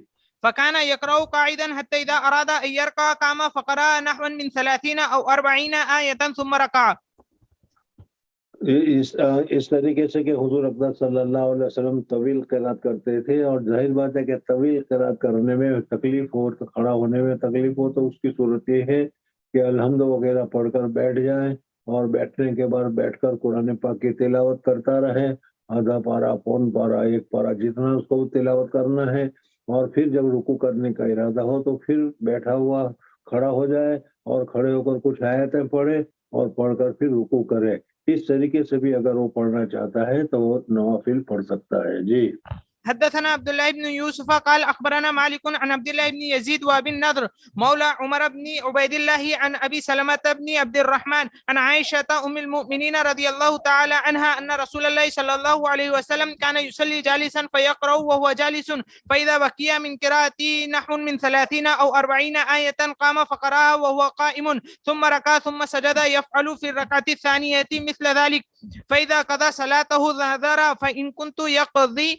فكان يقرأ قاعدا حتى إذا أراد أن يركع قام فقرأ نحو من 30 أو 40 آية ثم ركع. اس طریقے سے کہ حضور اکرم صلی اللہ علیہ وسلم طویل قرات کرتے تھے اور ظاہر بات ہے کہ طویل قرات کرنے میں تکلیف ہو تو کھڑا ہونے میں تکلیف ہو تو اس کی صورت یہ ہے کہ الحمد وغیرہ پڑھ کر بیٹھ جائیں اور بیٹھنے کے بعد بیٹھ کر قرآن پاک کی تلاوت کرتا رہے آدھا پارا پون پارا ایک پارا جتنا اس کو تلاوت کرنا ہے اور پھر جب رکوع کرنے کا ارادہ ہو تو پھر بیٹھا ہوا کھڑا ہو جائے اور کھڑے ہو کر کچھ آیتیں پڑھے اور پڑھ کر پھر رکوع کرے. اس طریقے سے بھی اگر وہ پڑھنا چاہتا ہے تو وہ نوافل پڑھ سکتا ہے. جی حدثنا عبد الله بن يوسف قال أخبرنا مالك عن عبد الله بن يزيد وابي النضر مولى عمر بن عبيد الله عن أبي سلمة بن عبد الرحمن عن عائشة أم المؤمنين رضي الله تعالى عنها أن رسول الله صلى الله عليه وسلم كان يصلي جالسا فيقرأ وهو جالس فإذا بقي من قراءته نحو من 30 أو 40 آية قام فقرأها وهو قائم ثم ركع ثم سجد يفعل في الركعة الثانية مثل ذلك فإذا قضى صلاته نظر فإن كنت يقضي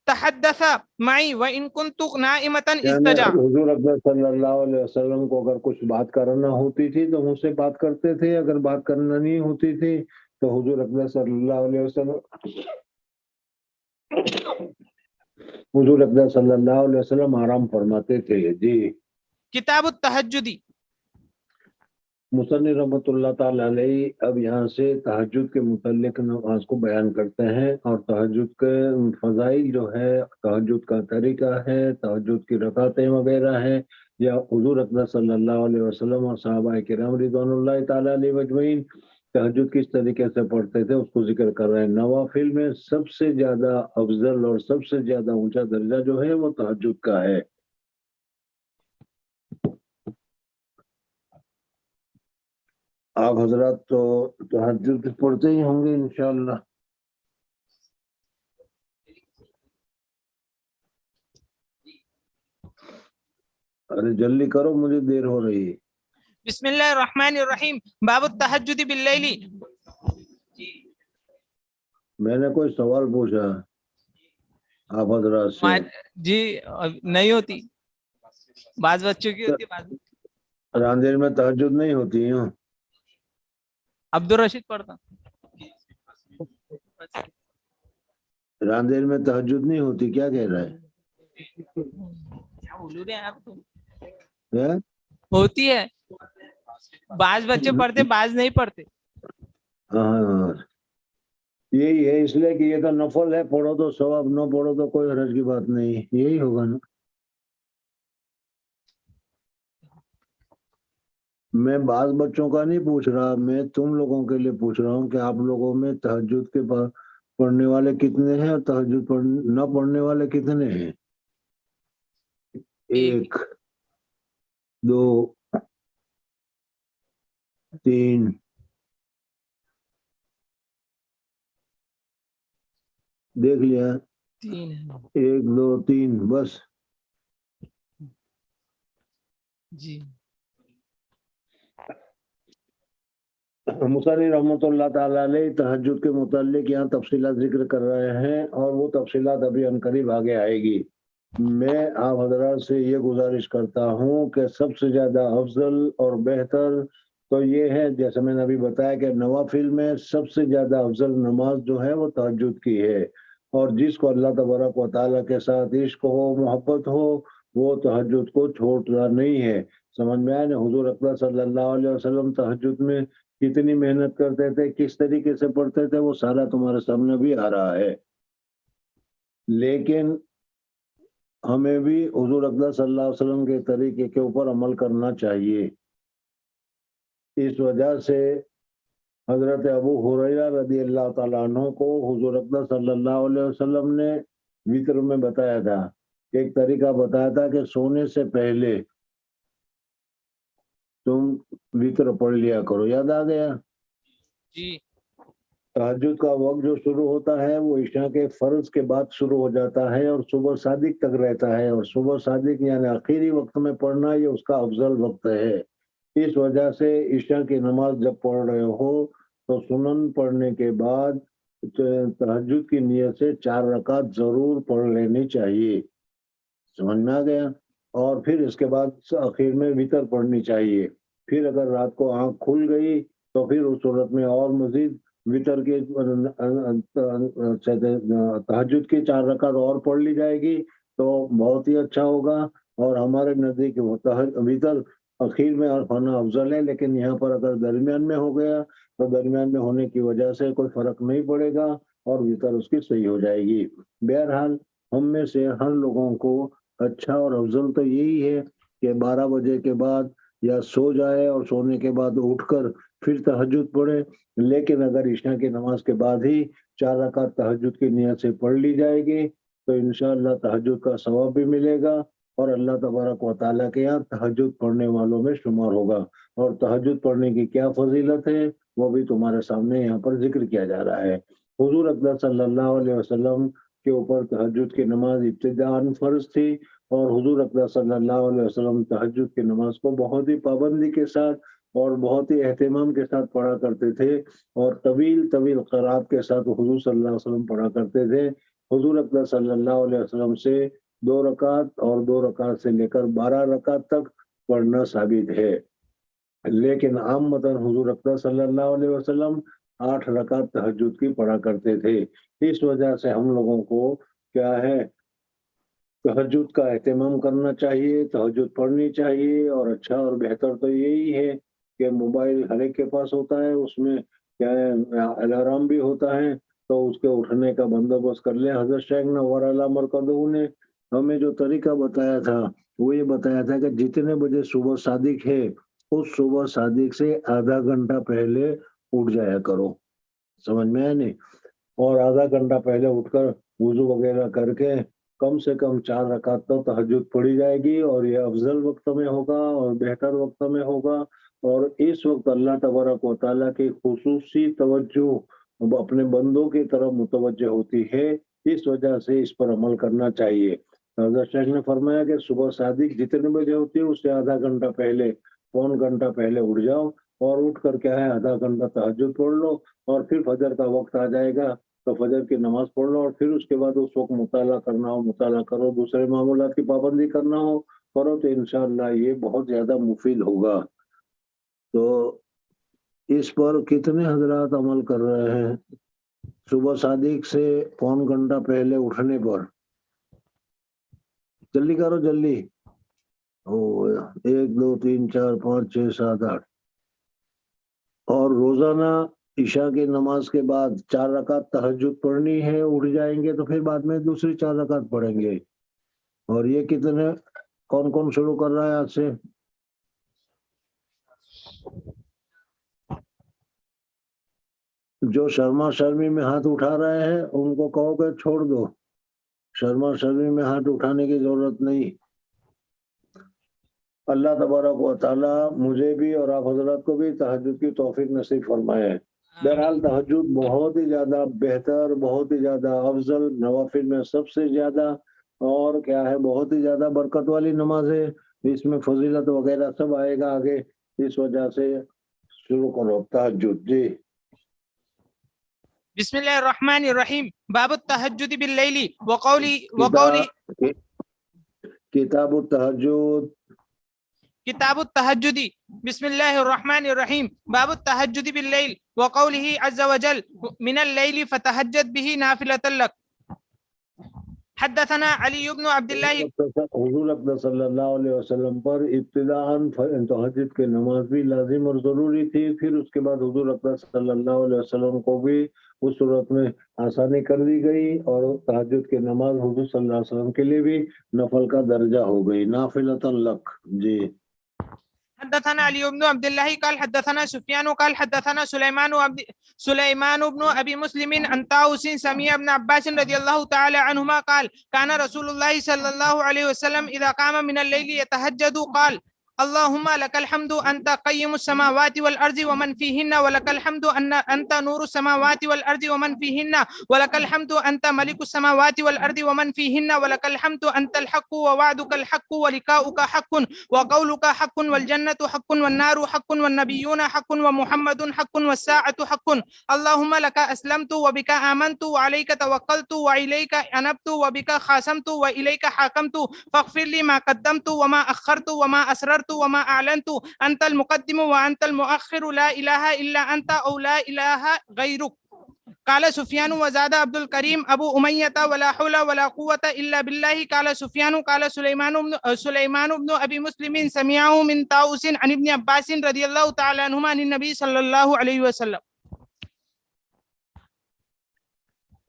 تحدث معي وإن كنت نائمة استجع. حضور اکرم صلی اللہ علیہ وسلم کو اگر کچھ بات کرنا ہوتی تھی تو مجھ سے بات کرتے تھے اگر بات کرنا نہیں ہوتی تھی تو حضور اکرم صلی اللہ علیہ وسلم آرام فرماتے تھے. جی کتاب التہجد. مصنف رحمۃ اللہ تعالی علیہ اب یہاں سے تہجد کے متعلق نماز کو بیان کرتے ہیں اور تہجد کے فضائل جو ہے تہجد کا طریقہ ہے تہجد کی رکعتیں وغیرہ ہیں یا حضور اکرم صلی اللہ علیہ وسلم اور صحابہ کرام رضوان اللہ تعالی علیہ اجمعین تہجد کس طریقے سے پڑھتے تھے اس کو ذکر کر رہے ہیں. نوافل میں سب سے زیادہ افضل اور سب سے زیادہ اونچا درجہ جو ہے وہ تہجد کا ہے. آپ حضرات تو تہجد پڑھتے ہی ہوں گے انشاءاللہ. ارے جلدی کرو مجھے دیر ہو رہی ہے. بسم اللہ الرحمن الرحیم. باب التہجد باللیل. میں نے کوئی سوال پوچھا آپ حضرات سے. جی نہیں ہوتی. بعض بچوں کی ہوتی ہے، بعض راندیر میں تہجد نہیں ہوتی ہوں. عبد الرشید پڑھتا. راندیر میں تہجد نہیں ہوتی، کیا کہہ رہا ہے؟ کیا بولو رہے ہیں آپ تو؟ ہاں؟ ہوتی ہے، بعض بچے پڑھتے بعض نہیں پڑھتے. ہاں یہی ہے، اس لیے کہ یہ تو نفل ہے، پڑھو تو ثواب، نہ پڑھو تو کوئی حرج کی بات نہیں، یہی ہوگا نا. میں بعض بچوں کا نہیں پوچھ رہا، میں تم لوگوں کے لیے پوچھ رہا ہوں کہ آپ لوگوں میں تہجد کے پڑھنے والے کتنے ہیں اور تہجد نہ پڑھنے والے کتنے ہیں؟ 1 2 3 دیکھ لیا، 1 2 3 بس. جی مصنف رحمۃ اللہ تعالی علیہ تہجد کے متعلق یہاں تفصیلات ذکر کر رہے ہیں، اور وہ تفصیلات ابھی عنقریب آگے آئے گی. میں آپ حضرات سے یہ گزارش کرتا ہوں کہ سب سے زیادہ افضل اور بہتر تو یہ ہے، جیسے میں نے ابھی بتایا کہ نوافل میں سب سے زیادہ افضل نماز جو ہے وہ تہجد کی ہے، اور جس کو اللہ تبارک و تعالیٰ کے ساتھ عشق ہو، محبت ہو، وہ تہجد کو چھوڑتا نہیں ہے. سمجھ میں آئے نا؟ حضور اکبر صلی اللہ علیہ وسلم تہجد میں کتنی محنت کرتے تھے، کس طریقے سے پڑھتے تھے، وہ سارا تمہارے سامنے بھی آ رہا ہے. لیکن ہمیں بھی حضور اکبر صلی اللہ علیہ وسلم کے طریقے کے اوپر عمل کرنا چاہیے. اس وجہ سے حضرت ابو ہریرہ رضی اللہ تعالیٰ عنہ کو حضور اکبر صلی اللہ علیہ وسلم نے وطر میں بتایا تھا، ایک طریقہ بتایا تھا کہ سونے سے پہلے تم وطر پڑھ لیا کرو. یاد آ گیا؟ جی. تہجد کا وقت جو شروع ہوتا ہے وہ عشاء کے فرض کے بعد شروع ہو جاتا ہے اور صبح صادق تک رہتا ہے، اور صبح صادق یعنی آخری وقت میں پڑھنا یہ اس کا افضل وقت ہے. اس وجہ سے عشاء کی نماز جب پڑھ رہے ہو تو سنن پڑھنے کے بعد تہجد کی نیت سے 4 رکعت ضرور پڑھ لینی چاہیے. سمجھ میں آ گیا؟ اور پھر اس کے بعد آخر میں وطر پڑھنی چاہیے. پھر اگر رات کو آنکھ کھل گئی تو پھر اس صورت میں اور مزید وطر کے تہجد کی 4 رکعت اور پڑھ لی جائے گی تو بہت ہی اچھا ہوگا. اور ہمارے نزدیک وطر اخیر میں ہونا افضل ہے، لیکن یہاں پر اگر درمیان میں ہو گیا تو درمیان میں ہونے کی وجہ سے کوئی فرق نہیں پڑے گا اور وطر اس کی صحیح ہو جائے گی. بہرحال ہم میں سے ہر لوگوں کو اچھا اور افضل تو یہی ہے کہ 12 بجے کے بعد یا سو جائے اور سونے کے بعد اٹھ کر پھر تہجد پڑھے. لیکن اگر عشاء کی نماز کے بعد ہی 4 رکعت تہجد کی نیت سے پڑھ لی جائے گی تو انشاءاللہ تہجد کا ثواب بھی ملے گا اور اللہ تبارک و تعالیٰ کے یہاں تہجد پڑھنے والوں میں شمار ہوگا. اور تہجد پڑھنے کی کیا فضیلت ہے وہ بھی تمہارے سامنے یہاں پر ذکر کیا جا رہا ہے. حضور اکبر صلی اللہ علیہ وسلم کے اوپر تہجد کی نماز ابتداءً فرض تھی، اور حضور اکبر صلی اللہ علیہ وسلم تہجد کی نماز کو بہت ہی پابندی کے ساتھ اور بہت ہی اہتمام کے ساتھ پڑھا کرتے تھے، اور طویل طویل قرات کے ساتھ حضور صلی اللہ علیہ وسلم پڑھا کرتے تھے. حضور اکبر صلی اللہ علیہ وسلم سے 2 رکعت اور 2 رکعت سے لے کر 12 رکعت تک پڑھنا ثابت ہے. لیکن عامةً حضور اکبر صلی اللہ علیہ وسلم 8 رکعت تہجد کی پڑھا کرتے تھے. اس وجہ سے ہم لوگوں کو کیا ہے، تہجد کا اہتمام کرنا چاہیے، تہجد پڑھنی چاہیے. اور اچھا اور بہتر تو یہی ہے کہ موبائل ہر ایک کے پاس ہوتا ہے، اس میں کیا ہے الارم بھی ہوتا ہے، تو اس کے اٹھنے کا بندوبست کر لیں. حضرت شیخ نور اللہ مرکزہ نے ہمیں جو طریقہ بتایا تھا وہ یہ بتایا تھا کہ جتنے بجے صبح صادق ہے اس صبح صادق سے آدھا گھنٹہ پہلے اٹھ جایا کرو. سمجھ میں آئے نہیں؟ اور آدھا گھنٹہ پہلے اٹھ کر وضو وغیرہ کر کے کم سے کم 4 رکعت تو تہجد پڑھی جائے گی، اور یہ افضل وقت میں ہوگا اور بہتر وقت میں ہوگا. اور اس وقت اللہ تبارک و تعالیٰ کی خصوصی توجہ اپنے بندوں کی طرف متوجہ ہوتی ہے، اس وجہ سے اس پر عمل کرنا چاہیے. حضرت شیخ نے فرمایا کہ صبح صادق جتنے بجے ہوتی ہے اس سے آدھا گھنٹہ پہلے، پون گھنٹہ پہلے اٹھ جاؤ اور اٹھ کر کیا ہے آدھا گھنٹہ تہجد پڑھ لو، اور پھر فجر کا وقت آ جائے گا تو فجر کی نماز پڑھ لو، اور پھر اس کے بعد اس وقت مطالعہ کرنا ہو مطالعہ کرو، دوسرے معمولات کی پابندی کرنا ہو کرو تو انشاءاللہ یہ بہت زیادہ مفید ہوگا. تو اس پر کتنے حضرات عمل کر رہے ہیں؟ صبح صادق سے پون گھنٹہ پہلے اٹھنے پر جلدی کرو جلدی. 1 2 3 4 5 6 7 8. اور روزانہ عشاء کی نماز کے بعد 4 رکعت تہجد پڑھنی ہے. اٹھ جائیں گے تو پھر بعد میں دوسری 4 رکعت پڑھیں گے. اور یہ کتنے کون کون شروع کر رہا ہے آج سے؟ جو شرما شرمی میں ہاتھ اٹھا رہے ہیں ان کو کہو کہ چھوڑ دو، شرما شرمی میں ہاتھ اٹھانے کی ضرورت نہیں. اللہ تبارک و تعالی مجھے بھی اور آپ حضرات کو بھی تہجد کی توفیق نصیب فرمائے. بہرحال تہجد بہت ہی زیادہ بہتر، بہت ہی زیادہ افضل، نوافل میں سب سے زیادہ، اور کیا ہے بہت ہی زیادہ برکت والی نماز ہے. اس میں فضیلت وغیرہ سب آئے گا آگے. اس وجہ سے شروع کرو تہجد. جی بسم اللہ الرحمن الرحیم. باب التہجد باللیل وقولی کتاب التہجد. کتاب التہجد. بسم اللہ الرحمن الرحیم. باب التہجد باللیل وقوله عز وجل من اللیل فتہجد به نافلۃ لک. حدثنا علی بن عبد اللہ. حضور اکرم صلی اللہ علیہ وسلم پر ابتداءً تہجد کی نماز بھی لازم اور ضروری تھی. پھر اس کے بعد حضور اکرم صلی اللہ علیہ وسلم کو بھی اس صورت میں آسانی کر دی گئی، اور تہجد کی نماز حضور صلی اللہ علیہ وسلم کے لیے بھی نفل کا درجہ ہو گئی، نافلۃ لک. جی حدثنا علی بن عبد الله قال حدثنا سفیان قال حدثنا سلیمان بن ابی مسلم عن طاووس سمع ابن عباس رضی اللہ تعالی عنہما قال كان رسول الله صلی اللہ علیہ وسلم اذا قام من الليل يتهجد قال اللهم لك الحمد انت قيم السماوات والارض ومن فيهن ولك الحمد ان انت نور السماوات والارض ومن فيهن ولك الحمد انت ملك السماوات والارض ومن فيهن ولك الحمد انت الحق ووعدك الحق ولقاؤك حق وقولك حق والجنة حق والنار حق والنبيون حق ومحمد حق والساعة حق. اللهم لك اسلمت وبك آمنت وعليك توكلت واليك انبت وبك خاصمت واليك حاكمت فاغفر لي ما قدمت وما اخرت وما اسررت وما اعلنت انت المقدم وانت المؤخر لا اله الا انت او لا اله غيرك. قال سفيان وزاد عبد الكريم ابو امية ولا حول ولا قوة الا بالله. قال سفيان قال سليمان بن ابي مسلم سمعه من طاووس عن ابن عباس رضي الله تعالى عنهما عن النبي صلى الله عليه وسلم.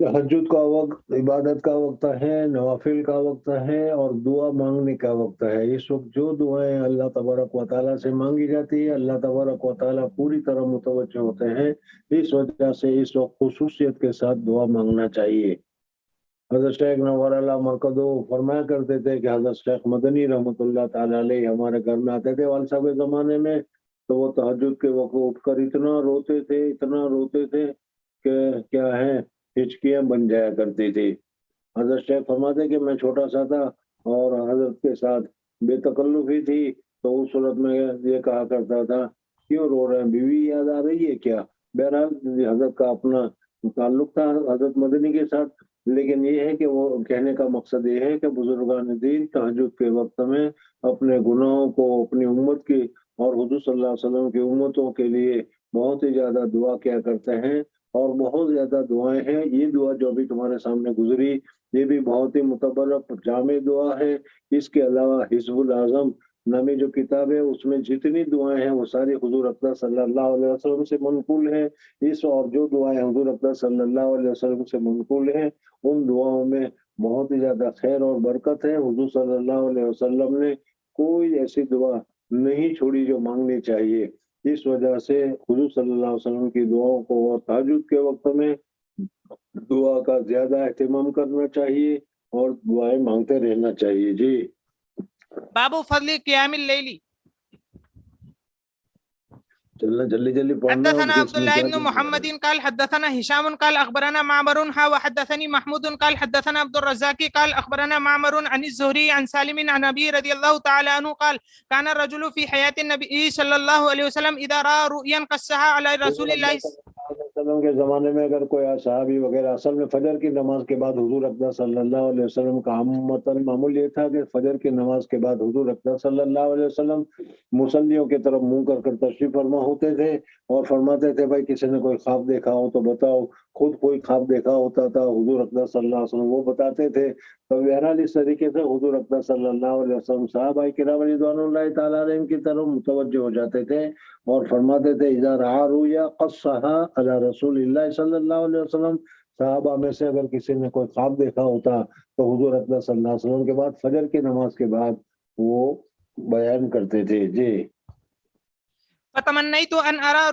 تہجد کا وقت عبادت کا وقت ہے، نوافل کا وقت ہے، اور دعا مانگنے کا وقت ہے. اس وقت جو دعائیں اللہ تبارک و تعالیٰ سے مانگی جاتی ہے، اللہ تبارک و تعالیٰ پوری طرح متوجہ ہوتے ہیں. اس وجہ سے اس وقت خصوصیت کے ساتھ دعا مانگنا چاہیے. حضرت شیخ نور اللہ مرکزو فرمایا کرتے تھے کہ حضرت شیخ مدنی رحمۃ اللہ تعالیٰ علیہ ہمارے گھر میں آتے تھے والد صاحب کے زمانے میں، تو وہ تہجد کے وقت اٹھ کر اتنا روتے تھے کہ کیا ہے ہچکیاں بن جایا کرتی تھی. حضرت شیخ فرماتے کہ میں چھوٹا سا تھا اور حضرت کے ساتھ بے تکلفی تھی، تو اس صورت میں یہ کہا کرتا تھا کیوں رو رہے ہیں، بیوی یاد آ رہی ہے کیا. بہرحال حضرت کا اپنا تعلق تھا حضرت مدنی کے ساتھ، لیکن یہ ہے کہ وہ کہنے کا مقصد یہ ہے کہ بزرگان دین تہجد کے وقت میں اپنے گناہوں کو، اپنی امت کی اور حضور صلی اللہ علیہ وسلم کی امتوں کے لیے بہت ہی زیادہ دعا کیا کرتے ہیں، اور بہت زیادہ دعائیں ہیں. یہ دعا جو بھی تمہارے سامنے گزری یہ بھی بہت ہی متبرک جامع دعا ہے. اس کے علاوہ حزب الاعظم نامی جو کتاب ہے اس میں جتنی دعائیں ہیں وہ ساری حضور اکرم صلی اللہ علیہ وسلم سے منقول ہیں. اس اور جو دعائیں حضور اکرم صلی اللہ علیہ وسلم سے منقول ہیں ان دعاؤں میں بہت ہی زیادہ خیر اور برکت ہے. حضور صلی اللہ علیہ وسلم نے کوئی ایسی دعا نہیں چھوڑی جو مانگنی چاہیے. اس وجہ سے حضور صلی اللہ علیہ وسلم کی دعاؤں کو اور تہجد کے وقت میں دعا کا زیادہ اہتمام کرنا چاہیے اور دعائیں مانگتے رہنا چاہیے. جی باب فضل قیام اللیل. چلنا جلدی پڑھنا. حدثنا عبد الله بن محمد قال حدثنا هشام قال اخبرنا معمر وحدثني محمود قال حدثنا عبد الرزاق قال اخبرنا معمر عن الزهري عن سالم عن ابي رضي الله تعالى عنه قال كان الرجل في حياة النبي صلى الله عليه وسلم اذا راى رؤيا قصها على رسول الله وسلم کے زمانے میں اگر کوئی صحابی وغیرہ، اصل میں فجر کی نماز کے بعد حضور اقدس صلی اللہ علیہ وسلم کا عامةً معمول یہ تھا کہ فجر کی نماز کے بعد حضور اقدس صلی اللہ علیہ وسلم مصلیوں کی طرف منہ کر کر تشریف فرما ہوتے تھے اور فرماتے تھے بھائی کسی نے کوئی خواب دیکھا ہو تو بتاؤ. خود کوئی خواب دیکھا ہوتا تھا حضور اقدس صلی اللہ علیہ وسلم وہ بتاتے تھے. تو بہرحال اس طریقے سے حضور اقدس صلی اللہ علیہ وسلم صحابہ کرام رضوان اللہ تعالیٰ علیہم کی طرف متوجہ ہو جاتے تھے اور فرماتے تھے اذا رأى رؤيا قصها على رسول اللہ صلی اللہ علیہ وسلم. صحابہ میں سے اگر کسی نے کوئی خواب دیکھا ہوتا تو حضور اقدس صلی اللہ علیہ وسلم کے بعد فجر کی نماز کے بعد وہ بیان کرتے تھے. جی. فتمنيت ان ارى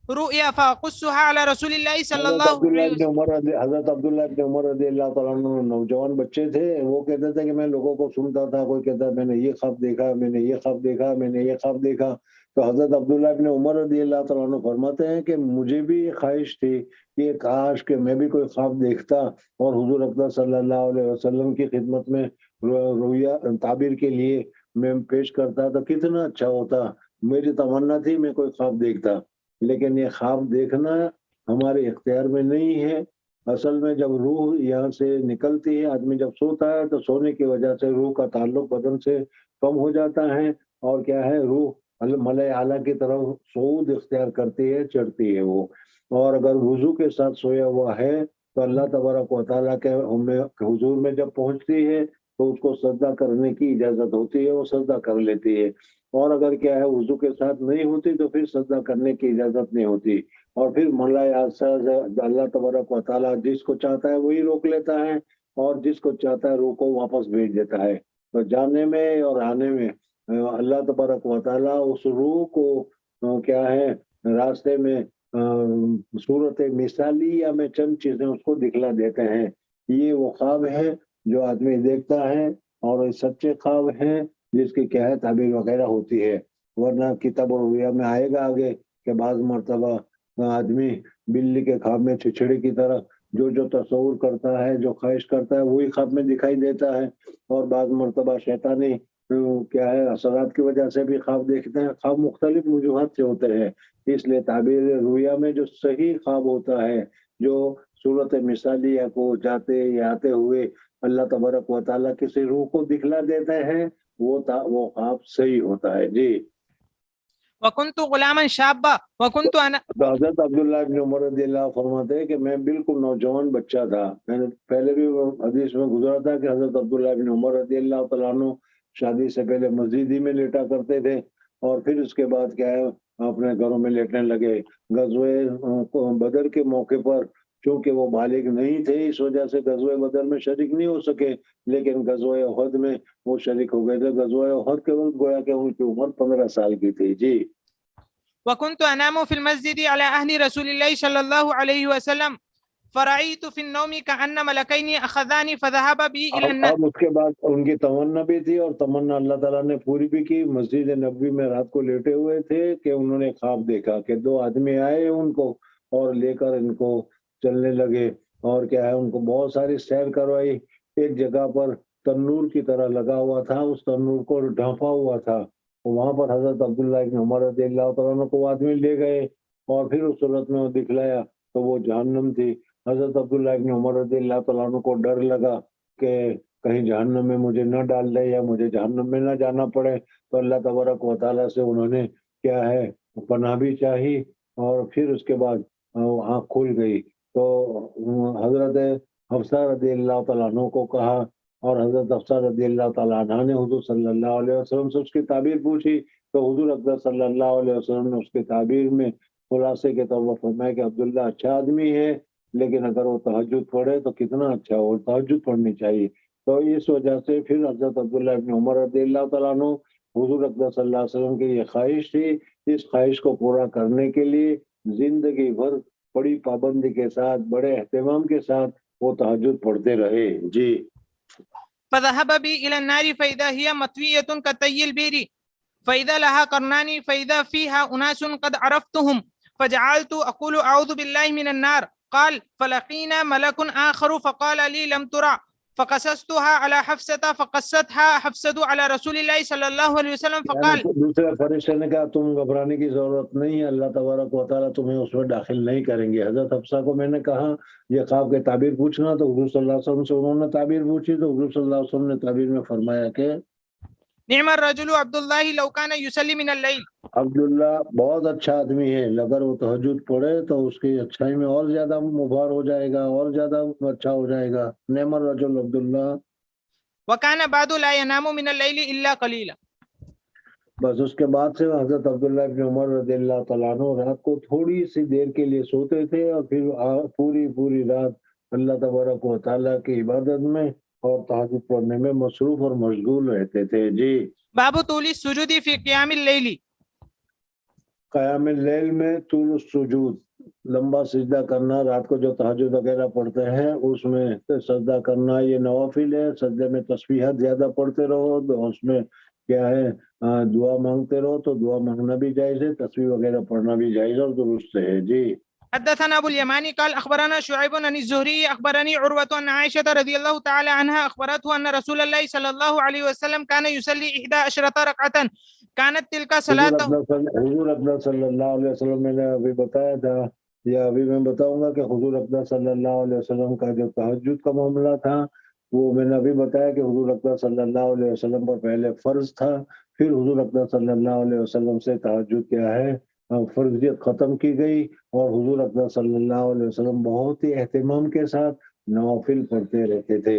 رؤيا فاقصها على رسول الله صلی اللہ علیہ وسلم. حضرت عبداللہ ابن عمر رضی اللہ تعالیٰ عنہ نوجوان بچے تھے، وہ کہتے تھے کہ میں لوگوں کو سنتا تھا، کوئی کہتا میں نے یہ خواب دیکھا، میں نے یہ خواب دیکھا، میں نے یہ خواب دیکھا. تو حضرت عبداللہ ابن عمر رضی اللہ تعالیٰ عنہ فرماتے ہیں کہ مجھے بھی یہ خواہش تھی کہ کاش کہ میں بھی کوئی خواب دیکھتا اور حضور اقدس صلی اللہ علیہ وسلم کی خدمت میں رویا تعبیر کے لیے میں پیش کرتا تو کتنا اچھا ہوتا. میری تمنا تھی میں کوئی خواب دیکھتا، لیکن یہ خواب دیکھنا ہمارے اختیار میں نہیں ہے. اصل میں جب روح یہاں سے نکلتی ہے، آدمی جب سوتا ہے تو سونے کی وجہ سے روح کا تعلق بدن سے کم ہو جاتا ہے اور کیا ہے روح ملائے اعلیٰ کی طرف صعود اختیار کرتی ہے، چڑھتی ہے وہ. اور اگر وضو کے ساتھ سویا ہوا ہے تو اللہ تبارک و تعالیٰ کے حضور میں جب پہنچتی ہے تو اس کو سجدہ کرنے کی اجازت ہوتی ہے، وہ سجدہ کر لیتی ہے. اور اگر کیا ہے وضو کے ساتھ نہیں ہوتی تو پھر سجدہ کرنے کی اجازت نہیں ہوتی. اور پھر ملائے اللہ تبارک و تعالیٰ جس کو چاہتا ہے وہی روک لیتا ہے اور جس کو چاہتا ہے روح کو واپس بھیج دیتا ہے. تو جانے میں اور آنے میں اللہ تبارک و تعالیٰ اس روح کو کیا ہے راستے میں صورت مثالیہ میں چند چیزیں اس کو دکھلا دیتے ہیں. یہ وہ خواب ہے جو آدمی دیکھتا ہے اور سچے خواب ہیں جس کی کیا ہے تعبیر وغیرہ ہوتی ہے. ورنہ کتاب الرؤیا میں آئے گا آگے کہ بعض مرتبہ آدمی بلی کے خواب میں چھچڑے کی طرح جو تصور کرتا ہے، جو خواہش کرتا ہے وہی خواب میں دکھائی دیتا ہے. اور بعض مرتبہ شیطانی کیا ہے اثرات کی وجہ سے بھی خواب دیکھتے ہیں. خواب مختلف وجوہات سے ہوتے ہیں، اس لیے تعبیر رؤیا میں جو صحیح خواب ہوتا ہے، جو صورت مثالیہ کو جاتے یا آتے ہوئے اللہ تبارک و تعالیٰ کسی روح کو دکھلا دیتے ہیں، وہ خواب صحیح ہوتا ہے. جی. وکنت غلاما شابا وکنت انا. حضرت عبداللہ ابن عمر رضی اللہ فرماتے ہیں کہ میں بالکل نوجوان بچہ تھا. میں نے پہلے بھی حدیث میں گزرا تھا کہ حضرت عبداللہ ابن عمر رضی اللہ تعالیٰ عنہ شادی سے پہلے مسجد ہی میں لیٹا کرتے تھے اور پھر اس کے بعد کیا ہے اپنے گھروں میں لیٹنے لگے. غزوہ بدر کے موقع پر چونکہ وہ بالغ نہیں تھے اس وجہ سے غزوہ بدر میں شریک نہیں ہو سکے، لیکن غزوہ احد میں وہ شریک ہو گئے تھے. غزوہ احد کے وقت گویا کہ ان کی عمر 15 سال کی تھی. جی. وكنت انام في المسجد على عهد رسول الله صلی اللہ علیہ وسلم فرأيت في النوم كأن ملكين اخذاني فذهب بي الى النار. اب اس کے بعد ان کی تمنا بھی تھی اور تمنا اللہ تعالیٰ نے پوری بھی کی. مسجد نبوی میں رات کو لیٹے ہوئے تھے کہ انہوں نے خواب دیکھا کہ 2 آدمی آئے ان کو اور لے کر ان کو چلنے لگے اور کیا ہے ان کو بہت ساری سیر کروائی. ایک جگہ پر تنور کی طرح لگا ہوا تھا، اس تنور کو ڈھانپا ہوا تھا. وہاں پر حضرت عبداللہ ابن عمر رضی اللہ تعالیٰ عنہ کو آدمی لے گئے اور پھر اس صورت میں وہ دکھلایا تو وہ جہنم تھی. حضرت عبداللہ ابن عمر رضی اللہ تعالیٰ عنہ کو ڈر لگا کہ کہیں جہنم میں مجھے نہ ڈال دے یا مجھے جہنم میں نہ جانا پڑے. تو اللہ تبارک و تعالیٰ سے انہوں نے کیا ہے پناہ بھی چاہی اور پھر اس کے بعد آنکھ کھل گئی. تو حضرت حفصہ رضی اللہ تعالیٰ عنہ کو کہا اور حضرت حفصہ رضی اللہ تعالیٰ عنہ نے حضور صلی اللہ علیہ وسلم سے اس کی تعبیر پوچھی تو حضور اکبر صلی اللہ علیہ وسلم نے اس کی تعبیر میں خلاصے کے طور پر فرمایا کہ عبداللہ اچھا آدمی ہے لیکن اگر وہ تہجد پڑھے تو کتنا اچھا ہو، تہجد پڑھنی چاہیے. تو اس وجہ سے پھر حضرت عبداللہ ابن عمر رضی اللہ تعالیٰ عنہ حضور اکبر صلی اللہ علیہ وسلم کی یہ خواہش تھی، اس خواہش کو پورا کرنے کے لیے زندگی بھر بڑی پابندی کے ساتھ بڑے اہتمام کے ساتھ وہ تہجد پڑھتے رہے. جی. فذهب بي الى النار فاذا هي مطوية كطي البير فاذا لها قرنان فاذا فيها اناس قد عرفتهم فجعلت اقول اعوذ بالله من النار. قال فلقينا ملك اخر فقال لي لم ترى فقصصتها على حفصة فقصتها حفصة على رسول الله صلى الله عليه وسلم فقال دوسرے فرشتے نے کہا تم گھبرانے کی ضرورت نہیں ہے، اللہ تبارک و تعالیٰ تمہیں اس میں داخل نہیں کریں گے. حضرت حفصہ کو میں نے کہا یہ خواب کے تعبیر پوچھنا، تو حضور صلی اللہ علیہ وسلم سے انہوں نے تعبیر پوچھی، تو حضور صلی اللہ علیہ وسلم نے تعبیر میں فرمایا کہ نعم الرجل عبد الله لو كان يصلي من الليل. عبداللہ بہت اچھا آدمی ہے، اگر وہ تہجد پڑھے تو اس کی اچھائی میں اور زیادہ مبہر ہو جائے گا، اور زیادہ اچھا ہو جائے گا. نعم الرجل عبداللہ. وكان بعد لا ينام من الليل الا قليلا. بس اس کے بعد سے حضرت عبداللہ ابن عمر رضی اللہ تعالیٰ عنہ رات کو تھوڑی سی دیر کے لیے سوتے تھے، اور پھر پوری رات اللہ تبارک و تعالیٰ کی عبادت میں اور تہجد پڑھنے میں مصروف اور مشغول رہتے تھے. جی. باب طول السجود في قيام الليل. قیام اللیل میں طول السجود، لمبا سجدہ کرنا، رات کو جو تہجد وغیرہ پڑھتے ہیں اس میں سجدہ کرنا یہ نوافل ہے. سجدے میں تسبیحات زیادہ پڑھتے رہو، تو اس میں کیا ہے دعا مانگتے رہو، تو دعا مانگنا بھی جائز ہے، تسبیح وغیرہ پڑھنا بھی جائز اور درست ہے. جی. حدثنا ابو اليماني قال اخبرنا شعيب عن الزهري اخبرني عروة عن عائشة رضي الله تعالى عنها اخبرته ان رسول الله صلى الله عليه وسلم كان يصلي 11 ركعة كانت تلك صلاته. حضور اقدس صلی اللہ علیہ وسلم میں نے ابھی بتایا تھا، یا ابھی میں بتاؤں گا کہ حضور اقدس صلی اللہ علیہ وسلم کا جو تہجد کا معاملہ تھا وہ میں نے ابھی بتایا کہ حضور اقدس صلی اللہ علیہ وسلم پر پہلے فرض تھا، پھر حضور اقدس صلی اللہ علیہ وسلم سے تہجد کیا ہے فرضیت ختم کی گئی، اور حضور اقدس صلی اللہ علیہ وسلم بہت ہی اہتمام کے ساتھ نوافل پڑھتے رہتے تھے،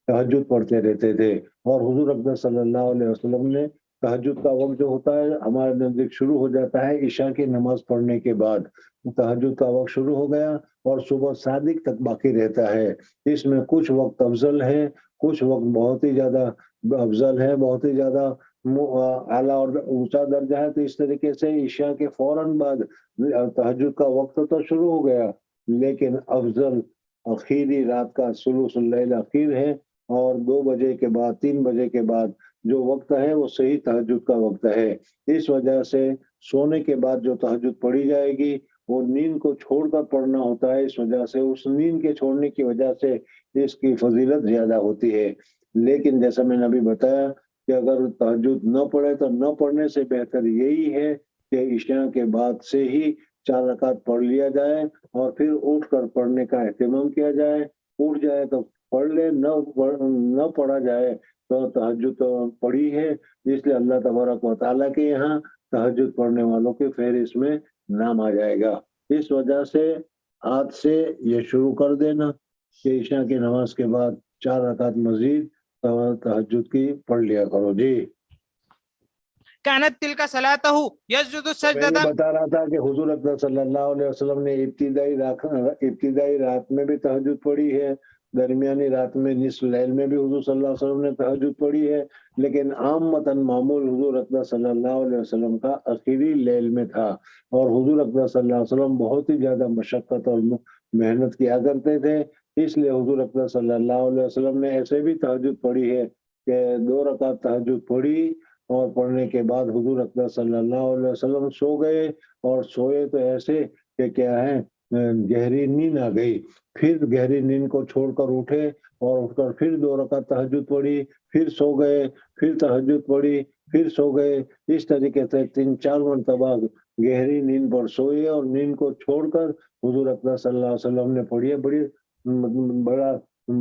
تہجد پڑھتے رہتے تھے. اور حضور اقدس صلی اللہ علیہ وسلم نے تہجد کا وقت جو ہوتا ہے ہمارے نزدیک شروع ہو جاتا ہے عشاء کی نماز پڑھنے کے بعد. تہجد کا وقت شروع ہو گیا اور صبح صادق تک باقی رہتا ہے. اس میں کچھ وقت افضل ہے، کچھ وقت بہت ہی زیادہ افضل ہے، بہت ہی زیادہ اعلیٰ اور اونچا درجہ ہے. تو اس طریقے سے عشاء کے فوراً بعد تہجد کا وقت تو شروع ہو گیا، لیکن افضل اخیری رات کا ثلث اللیل اخیر ہے، اور 2 بجے کے بعد 3 بجے کے بعد جو وقت ہے وہ صحیح تہجد کا وقت ہے. اس وجہ سے سونے کے بعد جو تہجد پڑھی جائے گی وہ نیند کو چھوڑ کر پڑھنا ہوتا ہے، اس وجہ سے اس نیند کے چھوڑنے کی وجہ سے اس کی فضیلت زیادہ ہوتی ہے. لیکن جیسا میں نے ابھی بتایا کہ اگر تہجد نہ پڑھے تو نہ پڑھنے سے بہتر یہی ہے کہ عشاء کے بعد سے ہی 4 رکعت پڑھ لیا جائے اور پھر اٹھ کر پڑھنے کا اہتمام کیا جائے. اٹھ جائے تو پڑھ لے، نہ پڑھا جائے تو تہجد تو پڑھی ہے. اس لیے اللہ تبارک و تعالیٰ کے یہاں تہجد پڑھنے والوں کے فہرست میں نام آ جائے گا. اس وجہ سے آج سے یہ شروع کر دینا کہ عشاء کی نماز کے بعد 4 رکعت مزید تہجد کی پڑھ لیا کرو. جی. كانت تلك صلاته يسجد میں السجدة. یہ بتا رہا تھا کہ حضور اکرم صلی اللہ علیہ وسلم نے ابتدائی رات میں بھی تہجد پڑھی ہے، درمیانی رات میں نصف لیل میں بھی حضور صلی اللہ علیہ وسلم نے تہجد پڑھی ہے، لیکن عامتاً معمول حضور اکرم صلی اللہ علیہ وسلم کا آخری لیل میں تھا. اور حضور اکرم صلی اللہ علیہ وسلم بہت ہی زیادہ مشقت اور محنت کیا کرتے تھے، اس لیے حضور اکرم صلی اللہ علیہ وسلم نے ایسے بھی تہجد پڑھی ہے کہ 2 رکعت تہجد پڑھی اور پڑھنے کے بعد حضور اکرم صلی اللہ علیہ وسلم سو گئے، اور سوئے تو ایسے کہ کیا ہے گہری نیند آ گئی. پھر گہری نیند کو چھوڑ کر اٹھے اور اٹھ کر پھر 2 رکعت تہجد پڑھی، پھر سو گئے، پھر تہجد پڑھی، پھر سو گئے. اس طریقے سے 3-4 مرتبہ گہری نیند پر سوئے اور نیند کو چھوڑ کر حضور اکرم صلی اللہ علیہ وسلم نے پڑھی ہے.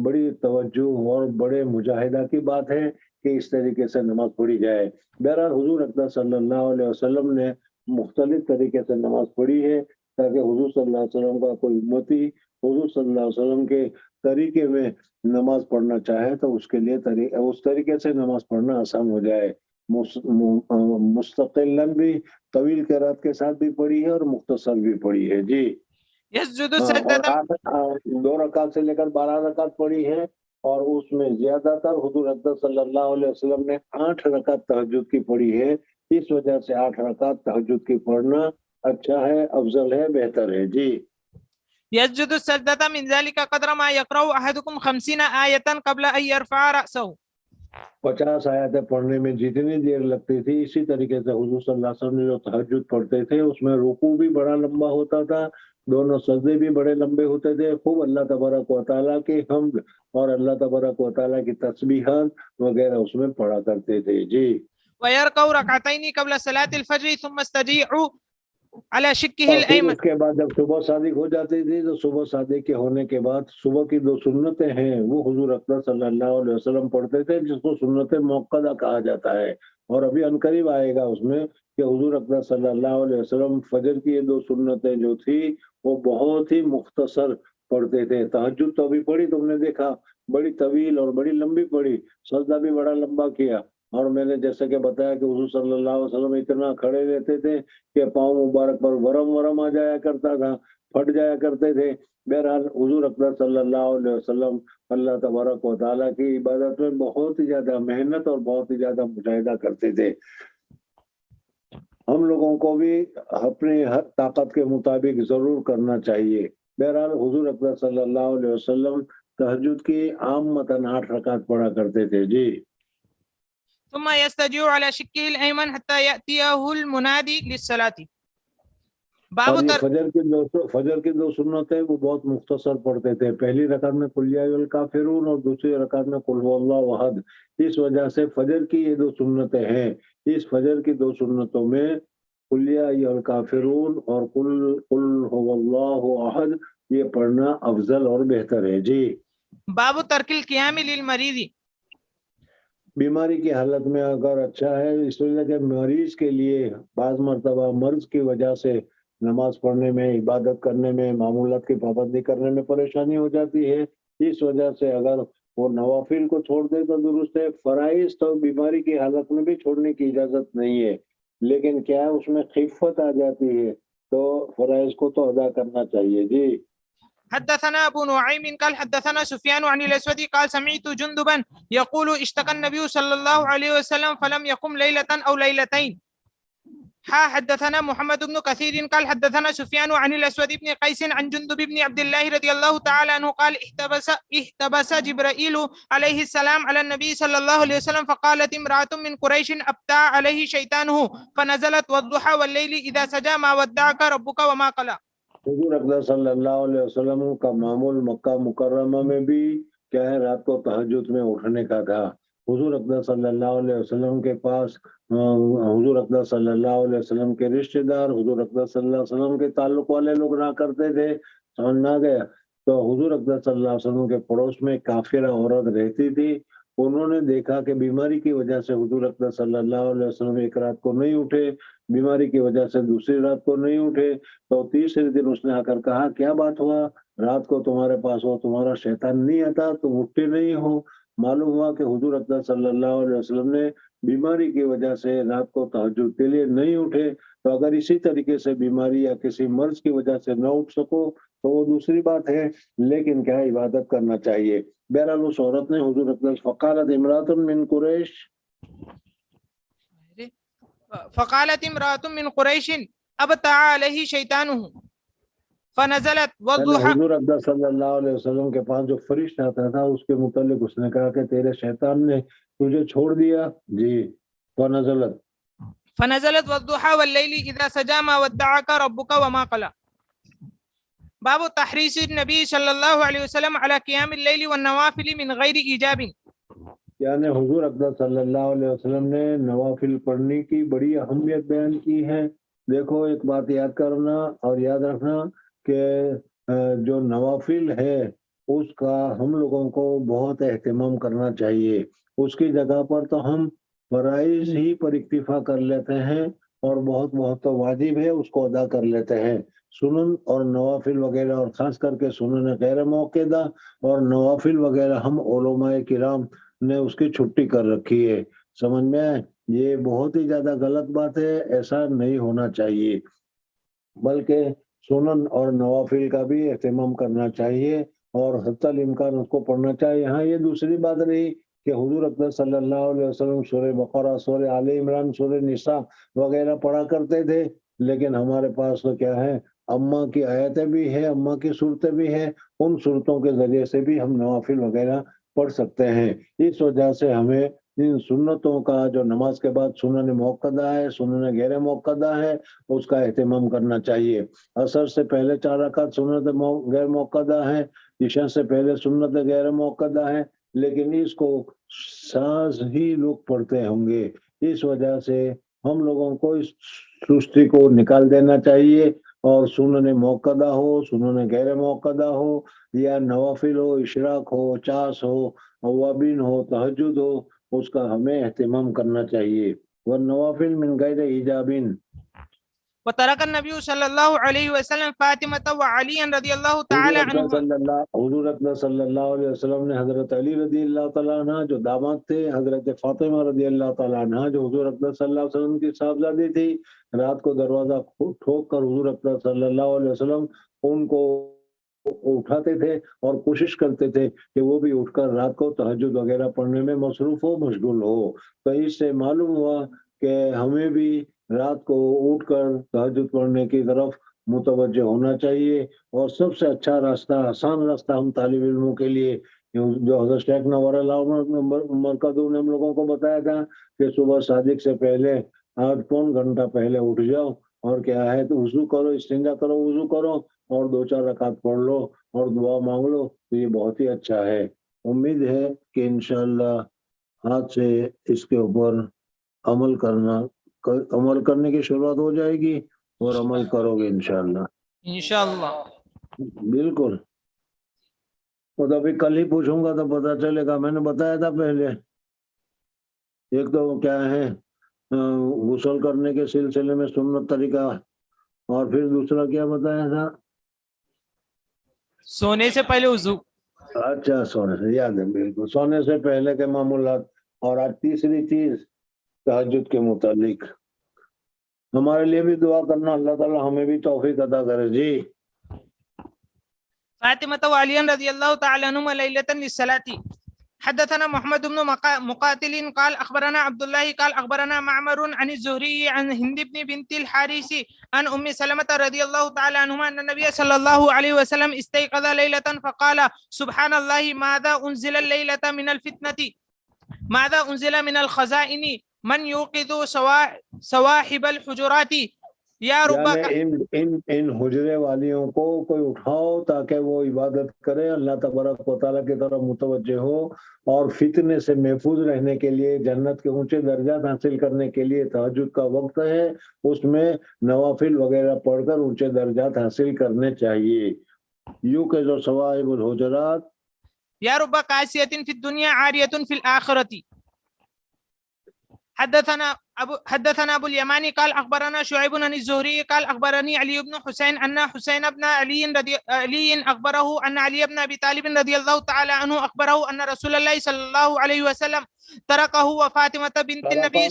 بڑی توجہ اور بڑے مجاہدہ کی بات ہے کہ اس طریقے سے نماز پڑھی جائے. بہرحال حضور اکرم صلی اللہ علیہ وسلم نے مختلف طریقے سے نماز پڑھی ہے تاکہ حضور صلی اللہ علیہ وسلم کا کوئی امتی حضور صلی اللہ علیہ وسلم کے طریقے میں نماز پڑھنا چاہے تو اس کے لیے اس طریقے سے نماز پڑھنا آسان ہو جائے. مستقلاً بھی طویل قرات کے ساتھ بھی پڑھی ہے اور مختصر بھی پڑھی ہے. جی. يسجد اور السجدة. 2 رکعت سے لے کر 12 رکعت پڑھی ہے، اور اس میں زیادہ تر حضور اکرم صلی اللہ علیہ وسلم نے 8 رکعت تہجد کی پڑھی ہے. اس وجہ سے 8 رکعت تہجد کی پڑھنا اچھا ہے، افضل ہے، بہتر ہے. جی. يسجد السجدة من ذلك قدر ما يقرأ أحدكم 50 آية قبل أن يرفع رأسه. 50 آیتیں پڑھنے میں جتنی دیر لگتی تھی اسی طریقے سے حضور صلی اللہ علیہ وسلم جو تہجد پڑھتے تھے اس میں رکوع بھی بڑا لمبا ہوتا تھا دونوں سجدے بھی بڑے لمبے ہوتے تھے. خوب اللہ تبارک و تعالیٰ کی حمد اور اللہ تبارک و تعالیٰ کی تسبیحات وغیرہ اس میں پڑھا کرتے تھے. جی. ويركع ركعتين قبل صلاة الفجر ثم استجيع على شقه اور پھر الأيمن. اس کے بعد جب صبح صادق ہو جاتی تھی تو صبح صادق کے ہونے کے بعد صبح کی 2 سنتیں ہیں وہ حضور اکرم صلی اللہ علیہ وسلم پڑھتے تھے جس کو سنت موقدہ کہا جاتا ہے. اور ابھی عنقریب آئے گا اس میں کہ حضور اکرم صلی اللہ علیہ وسلم فجر کی یہ 2 سنتیں جو تھی وہ بہت ہی مختصر پڑھتے تھے. تہجد تو ابھی پڑھی تم نے دیکھا بڑی طویل اور بڑی لمبی پڑھی, سجدہ بھی بڑا لمبا کیا. اور میں نے جیسے کہ بتایا کہ حضور صلی اللہ علیہ وسلم اتنا کھڑے رہتے تھے کہ پاؤں مبارک پر ورم آ جایا کرتا تھا, پھٹ جایا کرتے تھے. بہرحال حضور اکرم صلی اللہ علیہ وسلم اللہ تبارک و تعالیٰ کی عبادت میں بہت ہی زیادہ محنت اور بہت ہی زیادہ مجاہدہ کرتے تھے. ہم لوگوں کو بھی اپنی ہر طاقت کے مطابق ضرور کرنا چاہیے. بہرحال حضور اکرم صلی اللہ علیہ وسلم تہجد کی عامتاً 8 رکعت پڑھا کرتے تھے. جی. ثم يستجيع على شقه الأيمن حتى يأتيه المنادي للصلاة. باب اور یہ فجر کی 2 سنتیں وہ بہت مختصر پڑھتے تھے. پہلی رکعت میں قل یا ایھا الکافرون اور دوسری رکعت میں قل هو اللہ احد. اس وجہ سے فجر کی یہ 2 سنتیں ہیں. اس فجر کی 2 سنتوں میں قل یا ایھا الکافرون اور قل هو اللہ احد یہ پڑھنا افضل اور بہتر ہے. جی. باب ترک القیام للمریض. بیماری کی حالت میں اگر اچھا ہے اس وجہ کہ مریض کے لیے بعض مرتبہ مرض کی وجہ سے نماز پڑھنے میں, عبادت کرنے میں, معمولات کی پابندی کرنے میں پریشانی ہو جاتی ہے. اس وجہ سے اگر وہ نوافل کو چھوڑ دے تو درست ہے. فرائض تو بیماری کی حالت میں بھی چھوڑنے کی اجازت نہیں ہے, لیکن کیا اس میں خفت آ جاتی ہے تو فرائض کو تو ادا کرنا چاہیے. جی. حدثنا ابو نعيم قال حدثنا سفيان عن الاسود قال سمعت جندبا يقول اشتكى النبي صلى الله عليه وسلم فلم يقم ليلة او ليلتين. حدثنا محمد بن كثير قال حدثنا سفيان عن الاسود بن قيس عن جندب بن عبد الله رضي الله تعالى عنه قال احتبس جبرائيل عليه السلام على النبي صلى الله عليه وسلم فقالت امرأة من قريش ابتع عليه شيطانه فنزلت والضحى والليل اذا سجى ما ودعك ربك وما قلى. حضور اکرم صلی اللہ علیہ وسلم کا معمول مکہ مکرمہ میں بھی کیا ہے رات کو تہجد میں اٹھنے کا تھا. حضور اکرم صلی اللہ علیہ وسلم کے پاس حضور اکرم صلی اللہ علیہ وسلم کے رشتہ دار, حضور اکرم صلی اللہ علیہ وسلم کے تعلق والے لوگ رہا کرتے تھے. سمجھ نہ گیا تو حضور اکرم صلی اللہ علیہ وسلم کے پڑوس میں کافرہ عورت رہتی تھی. انہوں نے دیکھا کہ بیماری کی وجہ سے حضور اکرم صلی اللہ علیہ وسلم ایک رات کو نہیں اٹھے, بیماری کی وجہ سے دوسری رات کو نہیں اٹھے, تو تیسرے دن اس نے آ کر کہا کیا بات ہوا, رات کو تمہارے پاس ہو تمہارا شیطان نہیں آتا, تم اٹھتے نہیں ہو. معلوم ہوا کہ حضور اکرم صلی اللہ علیہ وسلم نے بیماری کی وجہ سے رات کو تہجد کے لیے نہیں اٹھے. تو اگر اسی طریقے سے بیماری یا کسی مرض کی وجہ سے نہ اٹھ سکو تو وہ دوسری بات ہے, لیکن کیا عبادت کرنا چاہیے. بہرحال اس عورت نے حضور اکرم فقالت امرأة من قریش فقالت امرأة من قریش ابتع علیہ شیطانہ فنزلت والضحى. حضور اکرم صلی اللہ علیہ وسلم کے پاس جو فرشتہ آتا تھا اس کے متعلق اس نے کہا کہ تیرے شیطان نے تجھے چھوڑ دیا. جی. فنزلت والضحى والليل اذا سجى ما ودعك ربك وما قلى. باب تحریص النبی صلی اللہ علیہ وسلم علی قیام اللیل والنوافل من غیر ایجاب. یعنی حضور اکرم صلی اللہ علیہ وسلم نے نوافل پڑھنے کی بڑی اہمیت بیان کی ہے. دیکھو ایک بات یاد کرنا اور یاد رکھنا کہ جو نوافل ہے اس کا ہم لوگوں کو بہت اہتمام کرنا چاہیے. اس کی جگہ پر تو ہم فرائض ہی پر اکتفا کر لیتے ہیں اور بہت تو واجب ہے اس کو ادا کر لیتے ہیں. سنن اور نوافل وغیرہ اور خاص کر کے سنن غیر موقعہ اور نوافل وغیرہ ہم علماء کرام نے اس کی چھٹی کر رکھی ہے. سمجھ میں آئے؟ یہ بہت ہی زیادہ غلط بات ہے, ایسا نہیں ہونا چاہیے, بلکہ سنن اور نوافل کا بھی اہتمام کرنا چاہیے اور حتی الامکان اس کو پڑھنا چاہیے. ہاں یہ دوسری بات رہی کہ حضور اکرم صلی اللہ علیہ وسلم سورہ بقرہ, سورہ آل عمران, سورہ نساء وغیرہ پڑھا کرتے تھے, لیکن ہمارے پاس تو کیا ہے اماں کی آیتیں بھی ہیں, اماں کی صورتیں بھی ہیں, ان صورتوں کے ذریعے سے بھی ہم نوافل وغیرہ پڑھ سکتے ہیں. اس وجہ سے ہمیں ان سنتوں کا جو نماز کے بعد سنن موقدہ ہے، سنن غیر موقدہ ہے، اس کا اہتمام کرنا چاہیے۔ عصر سے پہلے 4 رکعت سنت غیر موقدہ ہے، عشاء سے پہلے سنت غیر موقدہ ہے، لیکن اس کو ساز ہی لوگ پڑھتے ہوں گے۔ اس وجہ سے ہم لوگوں کو اس سستی کو نکال دینا چاہیے، اور سنن موقدہ ہو، سنن غیر موقدہ ہو، یا نوافل ہو، اشراق ہو، چاس ہو، اوابین ہو، تہجد ہو، اس کا ہمیں اہتمام کرنا چاہیے۔ والنوافل من غیر ایجابین۔ وترك النبي صلى الله عليه وسلم فاطمة وعليا رضي الله تعالى عنهما۔ حضور اکرم صلی اللہ علیہ وسلم نے حضرت علی رضی اللہ تعالیٰ عنہ جو داماد تھے، حضرت فاطمہ رضی اللہ تعالیٰ عنہ جو حضور اکرم صلی اللہ علیہ وسلم کی صاحبزادی تھی، رات کو دروازہ ٹھوک کر حضور اکرم صلی اللہ علیہ وسلم ان کو اٹھاتے تھے اور کوشش کرتے تھے کہ وہ بھی اٹھ کر رات کو تہجد وغیرہ پڑھنے میں مصروف ہو، مشغول ہو۔ تو اس سے معلوم ہوا کہ ہمیں بھی رات کو اٹھ کر تہجد پڑھنے کی طرف متوجہ ہونا چاہیے۔ اور سب سے اچھا راستہ، آسان راستہ ہم طالب علموں کے لیے، جو حضرت شیخ نور اللہ مرکزوں نے ہم لوگوں کو بتایا تھا کہ صبح صادق سے پہلے 8 گھنٹہ پہلے اٹھ جاؤ، اور کیا ہے تو وضو کرو، استنجا کرو، وضو کرو، اور 2-4 رکعت پڑھ لو اور دعا مانگ لو، تو یہ بہت ہی اچھا ہے۔ امید ہے کہ انشاءاللہ آج سے اس کے اوپر عمل کرنے کی شروعات ہو جائے گی، اور عمل کرو گے انشاءاللہ۔ انشاءاللہ بالکل۔ اور ابھی کل ہی پوچھوں گا تو پتا چلے گا، میں نے بتایا تھا پہلے، ایک تو کیا ہے غسل کرنے کے سلسلے میں سنت طریقہ، اور پھر دوسرا کیا بتایا تھا؟ سونے سے پہلے وضو۔ اچھا، سونے سے یاد ہے، بالکل، سونے سے پہلے کے معمولات۔ اور آج تیسری چیز تہجد کے متعلق ہمارے لیے بھی دعا کرنا، اللہ تعالیٰ ہمیں بھی توفیق عطا کرے۔ جی۔ فاطمة وعلي رضي الله تعالى عنهما ليلة للصلاة۔ حدثنا محمد بن مقاتل قال أخبرنا عبد الله قال أخبرنا معمر عن الزهري عن هند بنت الحارث عن أم سلمة رضي الله تعالى عنهما أن النبي صلى الله عليه وسلم استيقظ ليلة فقال سبحان الله ماذا أنزل الليلة من الفتنة، ماذا أنزل من الخزائن، من يوقظ صواحب الحجرات یا ربا۔ یعنی ان حجرے والیوں کو کوئی اٹھاؤ تاکہ وہ عبادت کرے، اللہ تبارک و تعالیٰ کی طرف متوجہ ہو، اور فتنے سے محفوظ رہنے کے لیے، جنت کے اونچے درجات حاصل کرنے کے لیے تہجد کا وقت ہے، اس میں نوافل وغیرہ پڑھ کر اونچے درجات حاصل کرنے چاہیے۔ یوں کہ جو صواحب الحجرات یا ربا قاسیۃ فی الدنیا عاریۃ فی الآخرۃ۔ حدثنا ابو اليماني قال اخبرنا شعيب عن الزهري قال اخبرني علي بن حسين ان حسين بن علي اخبره ان علي بن ابي طالب رضي الله تعالى عنه اخبره ان رسول الله صلى الله عليه وسلم تركه وفاطمه بنت النبي۔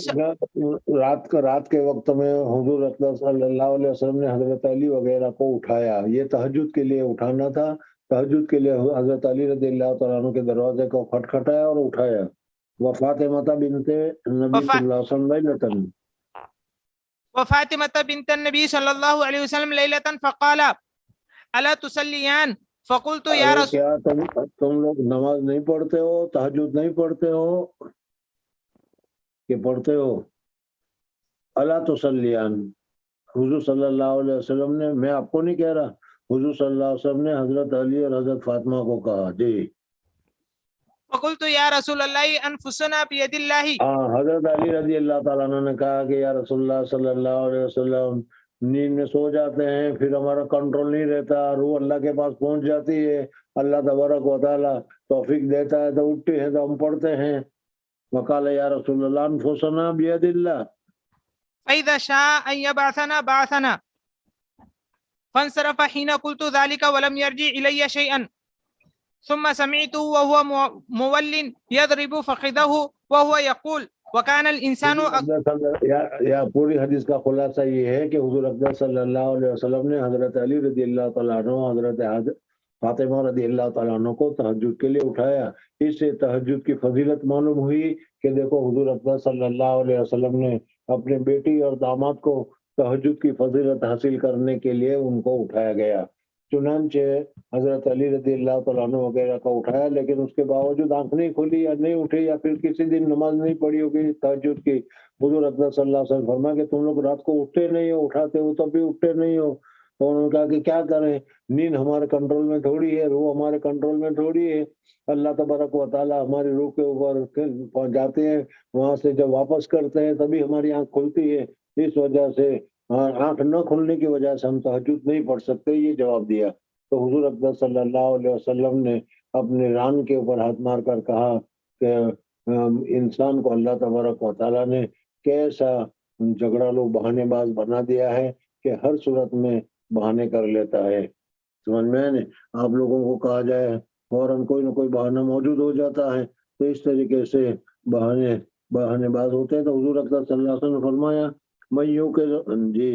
رات کے وقت میں حضور اکرم صلی اللہ علیہ وسلم نے حضرت علی وغیرہ کو اٹھایا، یہ تہجد کے لیے اٹھانا تھا، تہجد کے لیے حضرت علی رضی اللہ تعالیٰ عنہ کے دروازے کو کھٹکھٹایا اور اٹھایا۔ وفاطمہ بنت النبی صلی اللہ علیہ وسلم لیلۃ، وفاطمة بنت النبي صلى الله عليه وسلم ليلة فقال ألا تصليان فقلت يا رسول، کیا تم لوگ نماز نہیں پڑھتے ہو، تہجد نہیں پڑھتے ہو کہ پڑھتے ہو؟ الا تصلیان، حضور صلی اللہ علیہ وسلم نے، میں آپ کو نہیں کہہ رہا، حضور صلی اللہ علیہ وسلم نے حضرت علی اور حضرت فاطمہ کو کہا۔ جی۔ فقلت یا رسول اللہ انفسنا بید اللہ۔ حضرت علی رضی اللہ تعالیٰ عنہ نے کہا کہ یا رسول اللہ صلی اللہ علیہ وسلم، نیند میں سو جاتے ہیں، پھر ہمارا کنٹرول نہیں رہتا، روح اللہ کے پاس پہنچ جاتی ہے، اللہ تبارک و تعالیٰ توفیق دیتا ہے تو اٹھتے ہیں تو ہم پڑھتے ہیں۔ وقال یا رسول اللہ انفسنا بید اللہ، فإذا شاء أن يبعثنا بعثنا، فانصرف حين قلت ذلك ولم يرجع إلي شيئا، ثم سمعته وهو مول يضرب فخذه وهو يقول وكان الإنسان یا پوری حدیث کا خلاصہ یہ ہے کہ حضور اکرم صلی اللہ علیہ وسلم نے حضرت علی رضی اللہ تعالیٰ عنہ، حضرت فاطمہ رضی اللہ تعالیٰ عنہ کو تہجد کے لیے اٹھایا۔ اس سے تہجد کی فضیلت معلوم ہوئی کہ دیکھو حضور اکرم صلی اللہ علیہ وسلم نے اپنے بیٹی اور داماد کو تہجد کی فضیلت حاصل کرنے کے لیے ان کو اٹھایا گیا۔ چنانچہ حضرت علی رضی اللہ تعالیٰ عنہ وغیرہ کا اٹھایا، لیکن اس کے باوجود آنکھ نہیں کھلی یا نہیں اٹھے یا پھر کسی دن نماز نہیں پڑھی ہوگی تہجد کی. حضور اقدس صلی اللہ علیہ وسلم فرمایا کہ تم لوگ رات کو اٹھتے نہیں ہو، اٹھاتے ہو تب بھی اٹھتے نہیں ہو. تو انہوں نے کہا کہ کیا کریں، نیند ہمارے کنٹرول میں تھوڑی ہے، روح ہمارے کنٹرول میں تھوڑی ہے. اللہ تبارک و تعالیٰ ہماری روح کے اوپر پہنچ جاتے ہیں، وہاں سے جب واپس کرتے ہیں تبھی ہماری آنکھ کھلتی ہے. اس وجہ سے آنکھ نہ کھلنے کی وجہ سے ہم تہجد نہیں پڑھ سکتے، یہ جواب دیا. تو حضور اقدس صلی اللہ علیہ وسلم نے اپنے ران کے اوپر ہاتھ مار کر کہا کہ انسان کو اللہ تبارک و تعالیٰ نے کیسا جھگڑالو بہانے باز بنا دیا ہے کہ ہر صورت میں بہانے کر لیتا ہے. سمجھ میں آئے؟ آپ لوگوں کو کہا جائے فوراً کوئی نہ کوئی بہانہ موجود ہو جاتا ہے، تو اس طریقے سے بہانے باز ہوتے ہیں. تو حضور اقدس صلی اللہ علیہ وسلم نے فرمایا میں یوں کہ جی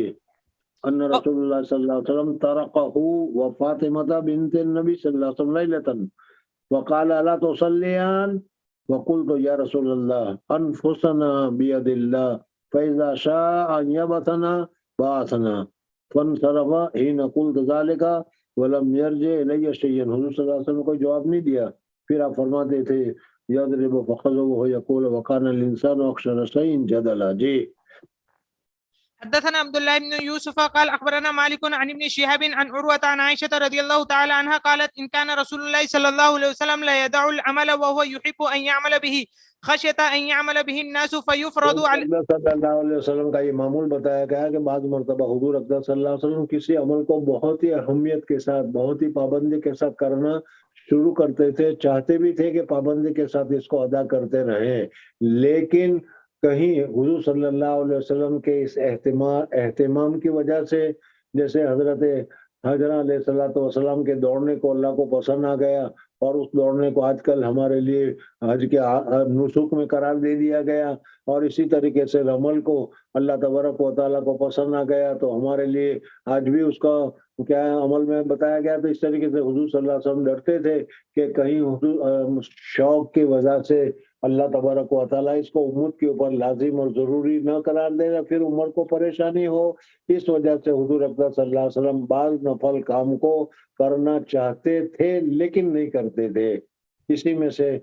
ان رسول اللہ صلی اللہ علیہ وسلم ترقه وفاطمة بنت النبی صلی اللہ علیہ وسلم لیلة وقال الا تصليان وقلت يا رسول الله انفسنا بيد الله فاذا شاء ان يبعثنا بعثنا فانصرف حين قلت ذلك ولم يرجع الي شيئا. حضور صلی اللہ علیہ وسلم کو جواب نہیں دیا. پھر آپ فرماتے تھے یضرب فخذه ويقول وكان الانسان اكثر شيء جدلا. جی حدثنا عبد الله بن يوسف قال اخبرنا مالك عن ابن شهاب عن عروة عن عائشة رضي الله تعالى عنها قالت ان كان رسول الله صلى الله عليه وسلم لا يدع العمل وهو يحب ان يعمل به خشية ان يعمل به الناس فيفرض عليه. صلی اللہ علیہ وسلم کا یہ معمول بتایا گیا کہ بعض مرتبہ حضور اقدس صلی اللہ علیہ وسلم کسی عمل کو بہت ہی اہمیت کے ساتھ، بہت ہی پابندی کے ساتھ کرنا شروع کرتے تھے، چاہتے بھی تھے کہ پابندی کے ساتھ اس کو ادا کرتے رہیں، لیکن کہیں حضور صلی اللہ علیہ وسلم کے اس اہتمام کی وجہ سے، جیسے حضرت حجرہ علیہ السلام کے دوڑنے کو اللہ کو پسند آ گیا، اور اس دوڑنے کو آج کل ہمارے لیے حج کے نسک میں قرار دے دیا گیا، اور اسی طریقے سے عمل کو اللہ تبارک و تعالیٰ کو پسند آ گیا تو ہمارے لیے آج بھی اس کا کیا عمل میں بتایا گیا. تو اس طریقے سے حضور صلی اللہ علیہ وسلم ڈرتے تھے کہ کہیں حضور شوق کی وجہ سے اللہ تبارک و تعالیٰ اس کو امت کے اوپر لازم اور ضروری نہ قرار دے گا، پھر عمر کو پریشانی ہو. اس وجہ سے حضور اقدس صلی اللہ علیہ وسلم بعض نفل کام کو کرنا چاہتے تھے لیکن نہیں کرتے تھے. اسی میں سے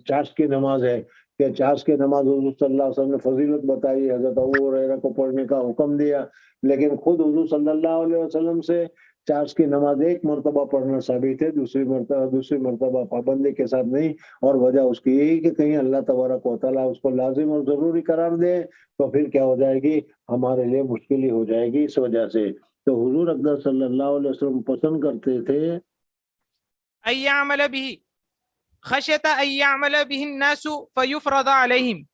چاش کی نماز ہے کہ چاش کی نماز حضور صلی اللہ علیہ وسلم نے فضیلت بتائی، حضرت ابو ہریرہ کو پڑھنے کا حکم دیا، لیکن خود حضور صلی اللہ علیہ وسلم سے چاش کی نماز ایک مرتبہ پڑھنا ثابت ہے، دوسری مرتبہ پابندی کے ساتھ نہیں. اور وجہ اس کی یہی کہ کہیں اللہ تبارک و تعالیٰ اس کو لازم اور ضروری قرار دے تو پھر کیا ہو جائے گی، ہمارے لیے مشکل ہی ہو جائے گی. اس وجہ سے تو حضور اقدس صلی اللہ علیہ وسلم پسند کرتے تھے ان يعمل به خشية ان يعمل به الناس فيفرض عليهم.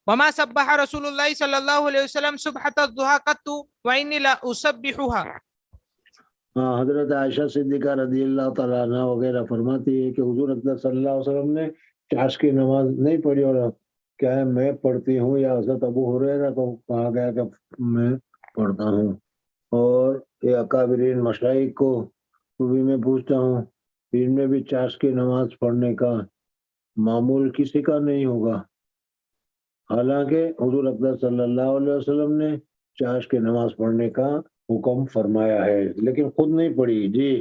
وما سبح رسول الله صلى الله عليه وسلم سبحة الضحى قط وإني لا أسبحها. حضرت عائشہ صدیقہ رضی اللہ تعالیٰ عنہ وغیرہ فرماتی ہے کہ حضور اقدس صلی اللہ علیہ وسلم نے چاش کی نماز نہیں پڑھی، اور کیا ہے میں پڑھتی ہوں، یا حضرت ابو ہریرہ کو کہا گیا کہ میں پڑھتا ہوں. اور یہ اکابرین مشائخ کو بھی میں پوچھتا ہوں، ان میں بھی چاش کی نماز پڑھنے کا معمول کسی کا نہیں ہوگا، حالانکہ حضور اقدس صلی اللہ علیہ وسلم نے چاش کی نماز پڑھنے کا حکم فرمایا ہے لیکن خود نہیں پڑھی. جی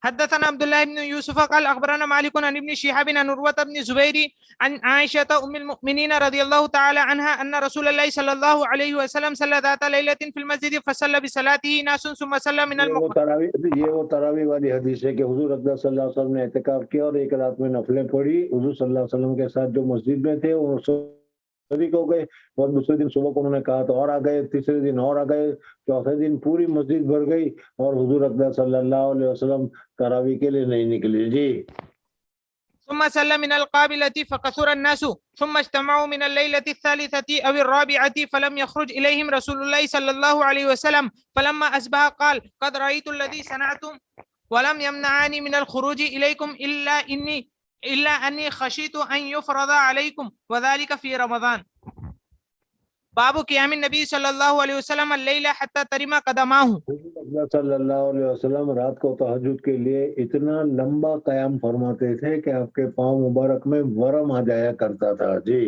حدثنا عبد الله بن يوسف قال اخبرنا مالك عن ابن شهاب عن عروة بن الزبير عن عائشة ام المؤمنين رضي الله تعالى عنها ان رسول الله صلى الله عليه وسلم صلى ذات ليلة في المسجد فصلى بصلاته ناس ثم صلى من یہ وہ تراویح والی حدیث ہے کہ حضور اقدس صلی اللہ علیہ وسلم نے اعتکاف کیا اور ایک رات میں نفلیں پڑھی. حضور صلی اللہ علیہ وسلم کے ساتھ جو مسجد میں تھے وہ شریک ہو گئے، اور دوسرے دن صبح کو انہوں نے کہا تو اور آ گئے، تیسرے دن اور آ گئے، چوتھے دن پوری مسجد بھر گئی اور حضور اقدس صلی اللہ علیہ وسلم تراویح کے لیے نہیں نکلے. جی ثم صلى من القابلة فكثر الناس ثم اجتمعوا من الليلة الثالثة أو الرابعة فلم يخرج إليهم رسول الله صلى الله عليه وسلم فلما أصبح قال قد رأيت الذي صنعتم ولم يمنعني من الخروج إليكم إلا أني خشيت أن يفرض عليكم وذلك في رمضان. باب قیام النبی صلی اللہ علیہ وسلم اللیلہ حتی ترم قدماہ. صلی اللہ علیہ وسلم رات کو تہجد کے لیے اتنا لمبا قیام فرماتے تھے کہ آپ کے پاؤں مبارک میں ورم آ جایا کرتا تھا. جی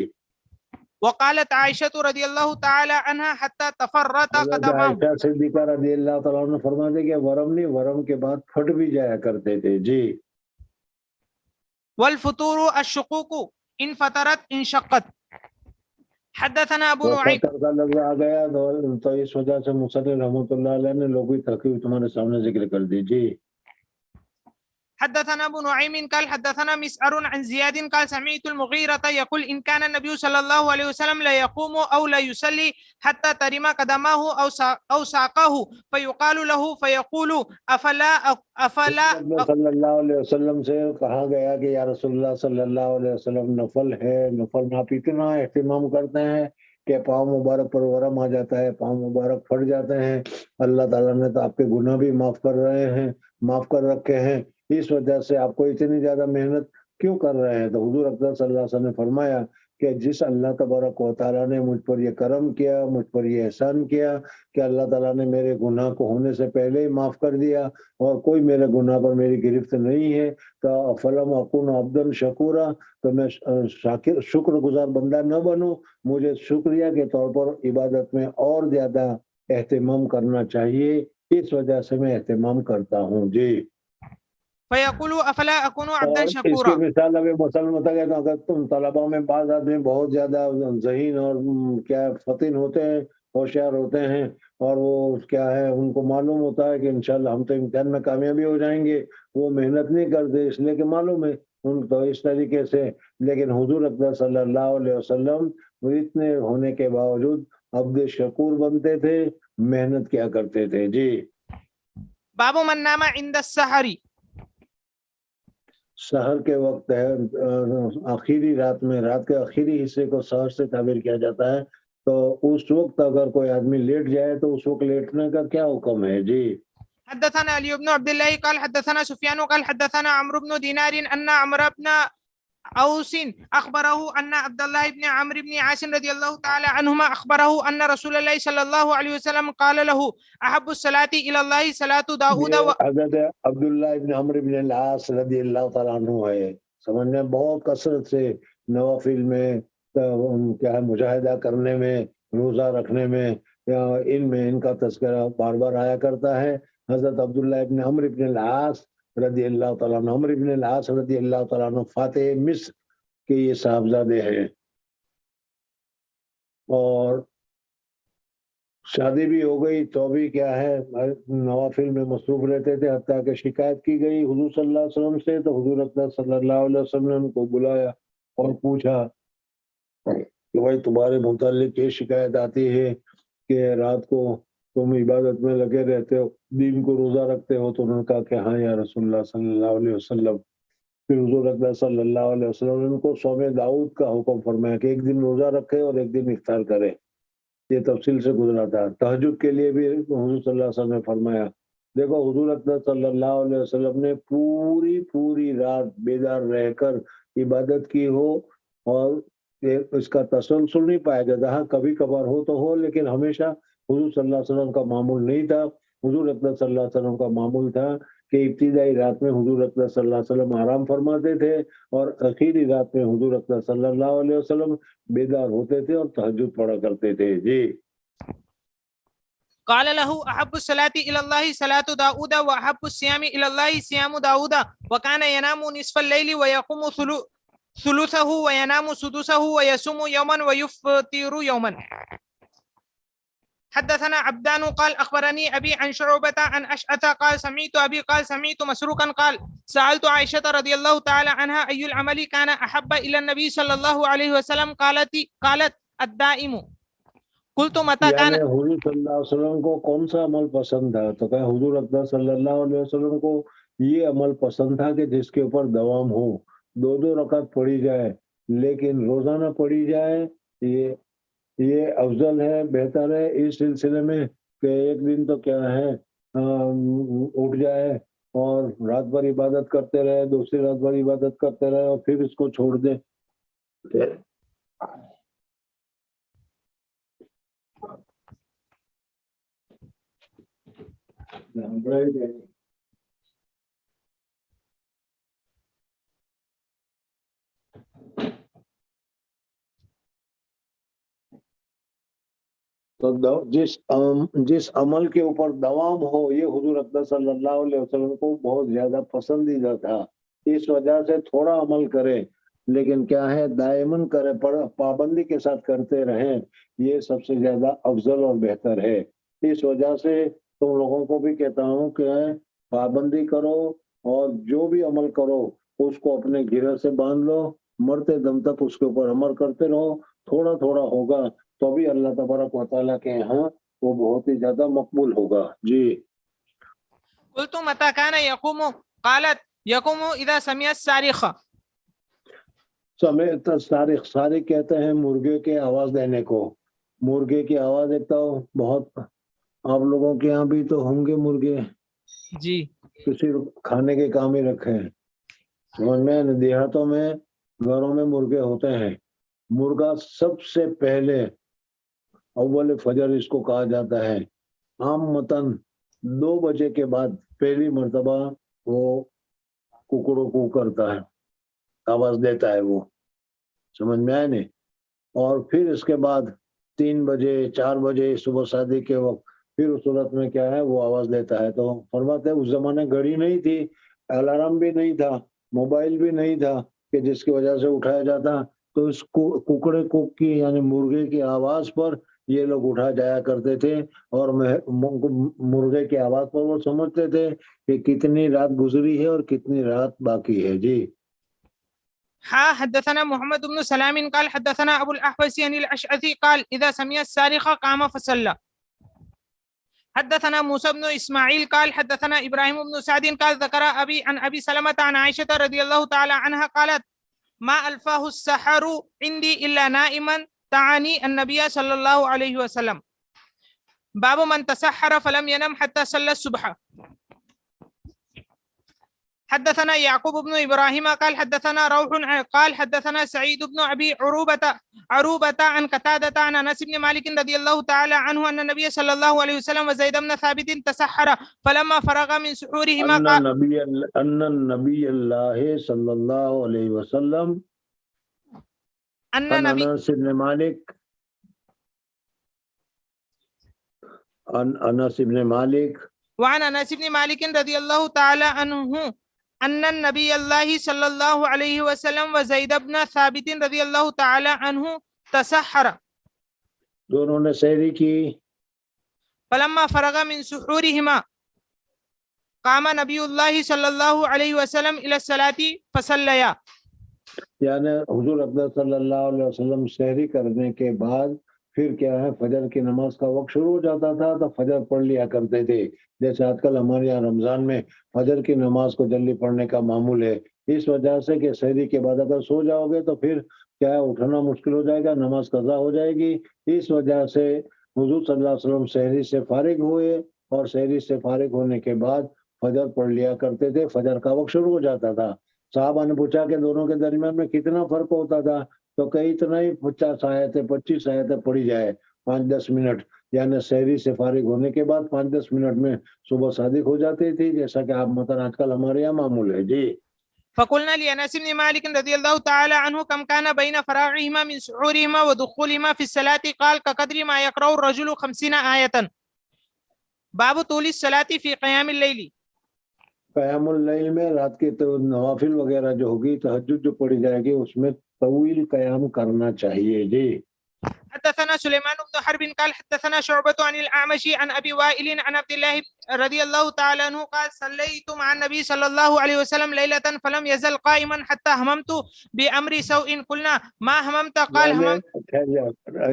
وقالت عائشة رضی اللہ تعالی عنہ حتى تفرط حضرت قدماه. عائشہ صدیقہ رضی اللہ تعالیٰ عنہ فرماتے کہ ورم نہیں، ورم کے بعد پھٹ بھی جایا کرتے تھے. جی. والفطور الشقوق ان فطرت ان شقت. حدثنا ابو نعیم. فطر کا لفظ آ گیا تو اس وجہ سے مصنف رحمۃ اللہ علیہ نے لوگوں ترکیب تمہارے سامنے ذکر کر دی. جی. حدثنا ابو نعيم قال حدثنا مسعر عن زياد قال سمعت المغيرة يقول إن كان النبي صلى الله عليه وسلم لا يقوم أو لا يصلي حتى ترم قدماه أو ساقه فيقال له فيقول أفلا صلی اللہ علیہ وسلم سے کہا گیا کہ یا رسول اللہ صلی اللہ علیہ وسلم نفل ہے، نفل آپ اتنا اہتمام کرتے ہیں کہ پاؤں مبارک پر ورم آ جاتا ہے، پاؤں مبارک پھٹ جاتے ہیں. اللہ تعالیٰ نے تو آپ کے گناہ بھی معاف کر رہے ہیں، معاف کر رکھے ہیں، اس وجہ سے آپ کو اتنی زیادہ محنت کیوں کر رہے ہیں؟ تو حضور اکرم صلی اللہ علیہ وسلم نے فرمایا کہ جس اللہ تبارک و تعالیٰ نے مجھ پر یہ کرم کیا، مجھ پر یہ احسان کیا کہ اللہ تعالیٰ نے میرے گناہ کو ہونے سے پہلے ہی معاف کر دیا اور کوئی میرے گناہ پر میری گرفت نہیں ہے، تو فلم اکون عبدن شکورا، تو میں شکر گزار بندہ نہ بنوں، مجھے شکریہ کے طور پر عبادت میں اور زیادہ اہتمام کرنا چاہیے، اس وجہ سے میں اہتمام کرتا ہوں. جی. فيقول افلا اكون عبدا اور اس کی شكورا. مثال ابھی مسلم ہوتا ہے کہ اگر تم طلباء میں بعض آدمی بہت زیادہ ذہین اور کیا فطن ہوتے ہیں، ہوشیار ہوتے ہیں، اور وہ کیا ہے ان کو معلوم ہوتا ہے کہ انشاءاللہ ہم تو امتحان میں کامیابی ہو جائیں گے، وہ محنت نہیں کرتے اس لیے کہ معلوم ہے ان کو اس طریقے سے. لیکن حضور اکرم صلی اللہ علیہ وسلم اتنے ہونے کے باوجود عبد شکور بنتے تھے، محنت کیا کرتے تھے. جی. باب من نام عند السحر. سحر کے وقت ہے، آخری رات میں، رات کے آخری حصے کو سحر سے تعبیر کیا جاتا ہے، تو اس وقت اگر کوئی آدمی لیٹ جائے تو اس وقت لیٹنے کا کیا حکم ہے. جی. حدثنا علي بن عبد الله قال حدثنا سفيان قال حدثنا عمرو بن دينار ان عمرو بن اوس اخبره ان عبد الله بن عمرو بن عاص رضي الله تعالى عنهما اخبره ان رسول الله صلى الله عليه وسلم قال له احب الصلاه الى الله صلاه داؤد. حضرت عبداللہ ابن عمرو بن العاص رضی اللہ تعالیٰ عنہ ہے، سمجھنے بہت کثرت سے نوافل میں کیا ہے مجاہدہ کرنے میں، روزہ رکھنے میں، ان کا تذکرہ بار بار آیا کرتا ہے. حضرت عبداللہ ابن عمرو بن العاص رضی اللہ تعالیٰ عنہ، عمرو بن العاص رضی اللہ تعالیٰ عنہ فاتح مصر کے یہ صاحبزادے ہیں، اور شادی بھی ہو گئی تو بھی کیا ہے نوافل میں مصروف رہتے تھے، حتیٰ کہ شکایت کی گئی حضور صلی اللہ علیہ وسلم سے، تو حضور اکرم صلی اللہ علیہ وسلم نے ان کو بلایا اور پوچھا کہ بھائی تمہارے متعلق یہ شکایت آتی ہے کہ رات کو تم عبادت میں لگے رہتے ہو، دین کو روزہ رکھتے ہو. تو انہوں نے کہا کہ ہاں یا رسول اللہ صلی اللہ علیہ وسلم. پھر حضور اکرم صلی اللہ علیہ وسلم نے ان کو صوم داؤد کا حکم فرمایا کہ ایک دن روزہ رکھے اور ایک دن افطار کرے. یہ تفصیل سے گزرا تھا. تہجد کے لیے بھی حضور صلی اللہ علیہ وسلم نے فرمایا. دیکھو حضور اکرم صلی اللہ علیہ وسلم نے پوری رات بیدار رہ کر عبادت کی ہو، اور اس کا تسلسل نہیں پایا جاتا. ہاں کبھی کبھار ہو تو ہو، لیکن ہمیشہ حضور صلی اللہ علیہ وسلم کا معمول نہیں تھا. حضور اکرم صلی اللہ علیہ وسلم کا معمول تھا کہ ابتدائی رات میں حضور اکرم صلی اللہ علیہ وسلم آرام فرماتے تھے، اور آخری رات میں حضور اکرم صلی اللہ علیہ وسلم بیدار ہوتے تھے اور تہجد پڑھا کرتے تھے. جی. قال له احب الصلاه الى الله صلاه داؤد واحب الصيام الى الله صيام داؤد وكان ينام نصف الليل ويقوم ثلثه وينام سدسه ويصوم يوما ويفطر يوما. حدثنا عبدان قال اخبرني ابي عن شعبة عن اشعث قال سمعت ابي قال سمعت مسروقا قال سالت عائشة رضي الله تعالى عنها اي العمل كان احب الى النبي صلى الله عليه وسلم قالت الدائم. قلت متى كان، یعنی حضور صلی اللہ علیہ وسلم کو کون سا عمل پسند تھا؟ تو کہ حضور اکرم صلی اللہ علیہ وسلم کو یہ عمل پسند تھا کہ جس کے اوپر دوام ہو، 2 رکعت پڑھی جائے، لیکن روزانہ پڑھی جائے. یہ افضل ہے، بہتر ہے اس سلسلے میں کہ ایک دن تو کیا ہے اٹھ جائے اور رات بھر عبادت کرتے رہے، دوسری رات بھر عبادت کرتے رہے اور پھر اس کو چھوڑ دیں. تو جس عمل کے اوپر دوام ہو یہ حضور اقدس صلی اللہ علیہ وسلم کو بہت زیادہ پسندیدہ تھا. اس وجہ سے تھوڑا عمل کرے لیکن کیا ہے دائمن کرے, پابندی کے ساتھ کرتے رہیں, یہ سب سے زیادہ افضل اور بہتر ہے. اس وجہ سے تم لوگوں کو بھی کہتا ہوں کہ پابندی کرو اور جو بھی عمل کرو اس کو اپنے گرہ سے باندھ لو, مرتے دم تک اس کے اوپر عمل کرتے رہو. تھوڑا تھوڑا ہوگا تو بھی اللہ تبارک و تعالیٰ کے یہاں وہ بہت ہی زیادہ مقبول ہوگا. جی. قلت متى كان يقوم؟ قالت يقوم اذا سمع الصارخ. صارخ کہتے ہیں مرغے کے آواز دینے کو. مرغے کی آواز ایک تو بہت, آپ لوگوں کے یہاں بھی تو ہوں گے مرغے, جی کسی کھانے کے کام ہی رکھے ہیں. سمجھ میں, دیہاتوں میں گھروں میں مرغے ہوتے ہیں. مرغا سب سے پہلے اول فجر اس کو کہا جاتا ہے. عام متن 2 بجے کے بعد پہلی مرتبہ وہ ککڑوں کو کرتا ہے, آواز دیتا ہے وہ. سمجھ میں آئے نہیں؟ اور پھر اس کے بعد 3 بجے 4 بجے صبح شادی کے وقت پھر اس صورت میں کیا ہے وہ آواز دیتا ہے. تو فرماتے ہیں اس زمانے گھڑی نہیں تھی, الارم بھی نہیں تھا, موبائل بھی نہیں تھا کہ جس کی وجہ سے اٹھایا جاتا. تو اس ککڑے کو کی یعنی مرغے کی آواز پر یہ لوگ اٹھا جایا کرتے تھے اور مرغے کی آواز پر وہ سمجھتے تھے کہ کتنی رات گزری ہے اور کتنی رات باقی ہے. جی. حدثنا محمد بن سلام قال حدثنا ابو الاحوص عن الاشعثي قال اذا سمع الصارخ قام فصلى. حدثنا موسى بن اسماعيل قال حدثنا ابراهيم بن سعد قال ذكر ابي عن ابي سلمة عن عائشة رضي الله تعالى عنها قالت ما الفاه السحر عندي الا نائما تعني النبي صلى الله عليه وسلم. باب من تسحر فلم ينم حتى صلى الصبح. حدثنا يعقوب بن ابراهيم قال حدثنا روح قال حدثنا سعيد بن ابي عروبة عن قتادة عن انس بن مالك رضي الله تعالى عنه ان النبي صلى الله عليه وسلم وزيد بن ثابت تسحر فلما فرغ من سحورهما ان النبي الله صلى الله عليه وسلم ان انس بن مالك انس بن مالك وعن انس بن مالك رضي الله تعالى عنه ان النبي الله صلى الله عليه وسلم وزيد بن ثابت رضي الله تعالى عنه تسحر, دونوں نے سحری کی. فلما فرغ من سحورهما قام نبي الله صلى الله عليه وسلم الى الصلاة فصليا. یعنی حضور اقدس صلی اللہ علیہ وسلم سحری کرنے کے بعد پھر کیا ہے فجر کی نماز کا وقت شروع ہو جاتا تھا تو فجر پڑھ لیا کرتے تھے. جیسے آج کل ہمارے یہاں رمضان میں فجر کی نماز کو جلدی پڑھنے کا معمول ہے, اس وجہ سے کہ سحری کے بعد اگر سو جاؤ گے تو پھر کیا ہے اٹھنا مشکل ہو جائے گا, نماز قضا ہو جائے گی. اس وجہ سے حضور صلی اللہ علیہ وسلم سحری سے فارغ ہوئے اور سحری سے فارغ ہونے کے بعد فجر پڑھ لیا کرتے تھے. فجر کا وقت شروع ہو جاتا تھا. صحابہ نے پوچھا کہ دونوں کے درمیان میں کتنا فرق ہوتا تھا, تو کئی اتنا ہی 50 آیتیں 25 آیتیں پڑھی جائے 5-10 منٹ, یعنی سحری سے فارغ ہونے کے بعد 5-10 منٹ میں صبح صادق ہو جاتی تھی, جیسا کہ آپ مثلا آج کل ہمارے یہاں معمول ہے. جی. فقلنا لأنس بن مالك رضي الله تعالى عنه كم كان بين فراغهما من سحورهما ودخولهما في الصلاة قال كقدر ما يقرأ الرجل 50 آية. باب طول الصلاة في قيام الليل. قیام اللیل میں رات کے نوافل وغیرہ جو ہوگی تہجد جو پڑھی جائے گی اس میں طویل قیام کرنا چاہیے. جی. حدثنا سليمان بن حرب قال حدثنا شعبة عن الأعمش عن أبي وائل عن عبد الله رضي الله تعالى عنه قال صليت مع النبي صلى الله عليه وسلم ليلة فلم يزل قائما حتى هممت بأمر سوء قلنا ما هممت قال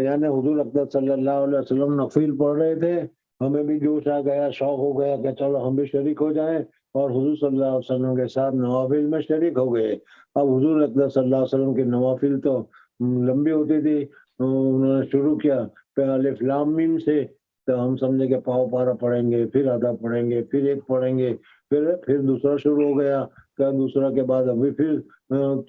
یعنی حضور اقدس صلی اللہ علیہ وسلم نفل پڑھ رہے تھے, ہمیں بھی جوش آ گیا, شوق ہو گیا کہ چلو ہم بھی شریک ہو جائیں اور حضور صلی اللہ علیہ وسلم کے ساتھ نوافل میں شریک ہو گئے. اب حضور اقدس صلی اللہ علیہ وسلم کی نوافل تو لمبی ہوتی تھی, انہوں نے شروع کیا الف لام میم سے, تو ہم سمجھے کہ پاؤ پارا پڑھیں گے, پھر آدھا پڑھیں گے, پھر ایک پڑھیں گے, پھر دوسرا شروع ہو گیا, دوسرا کے بعد ابھی پھر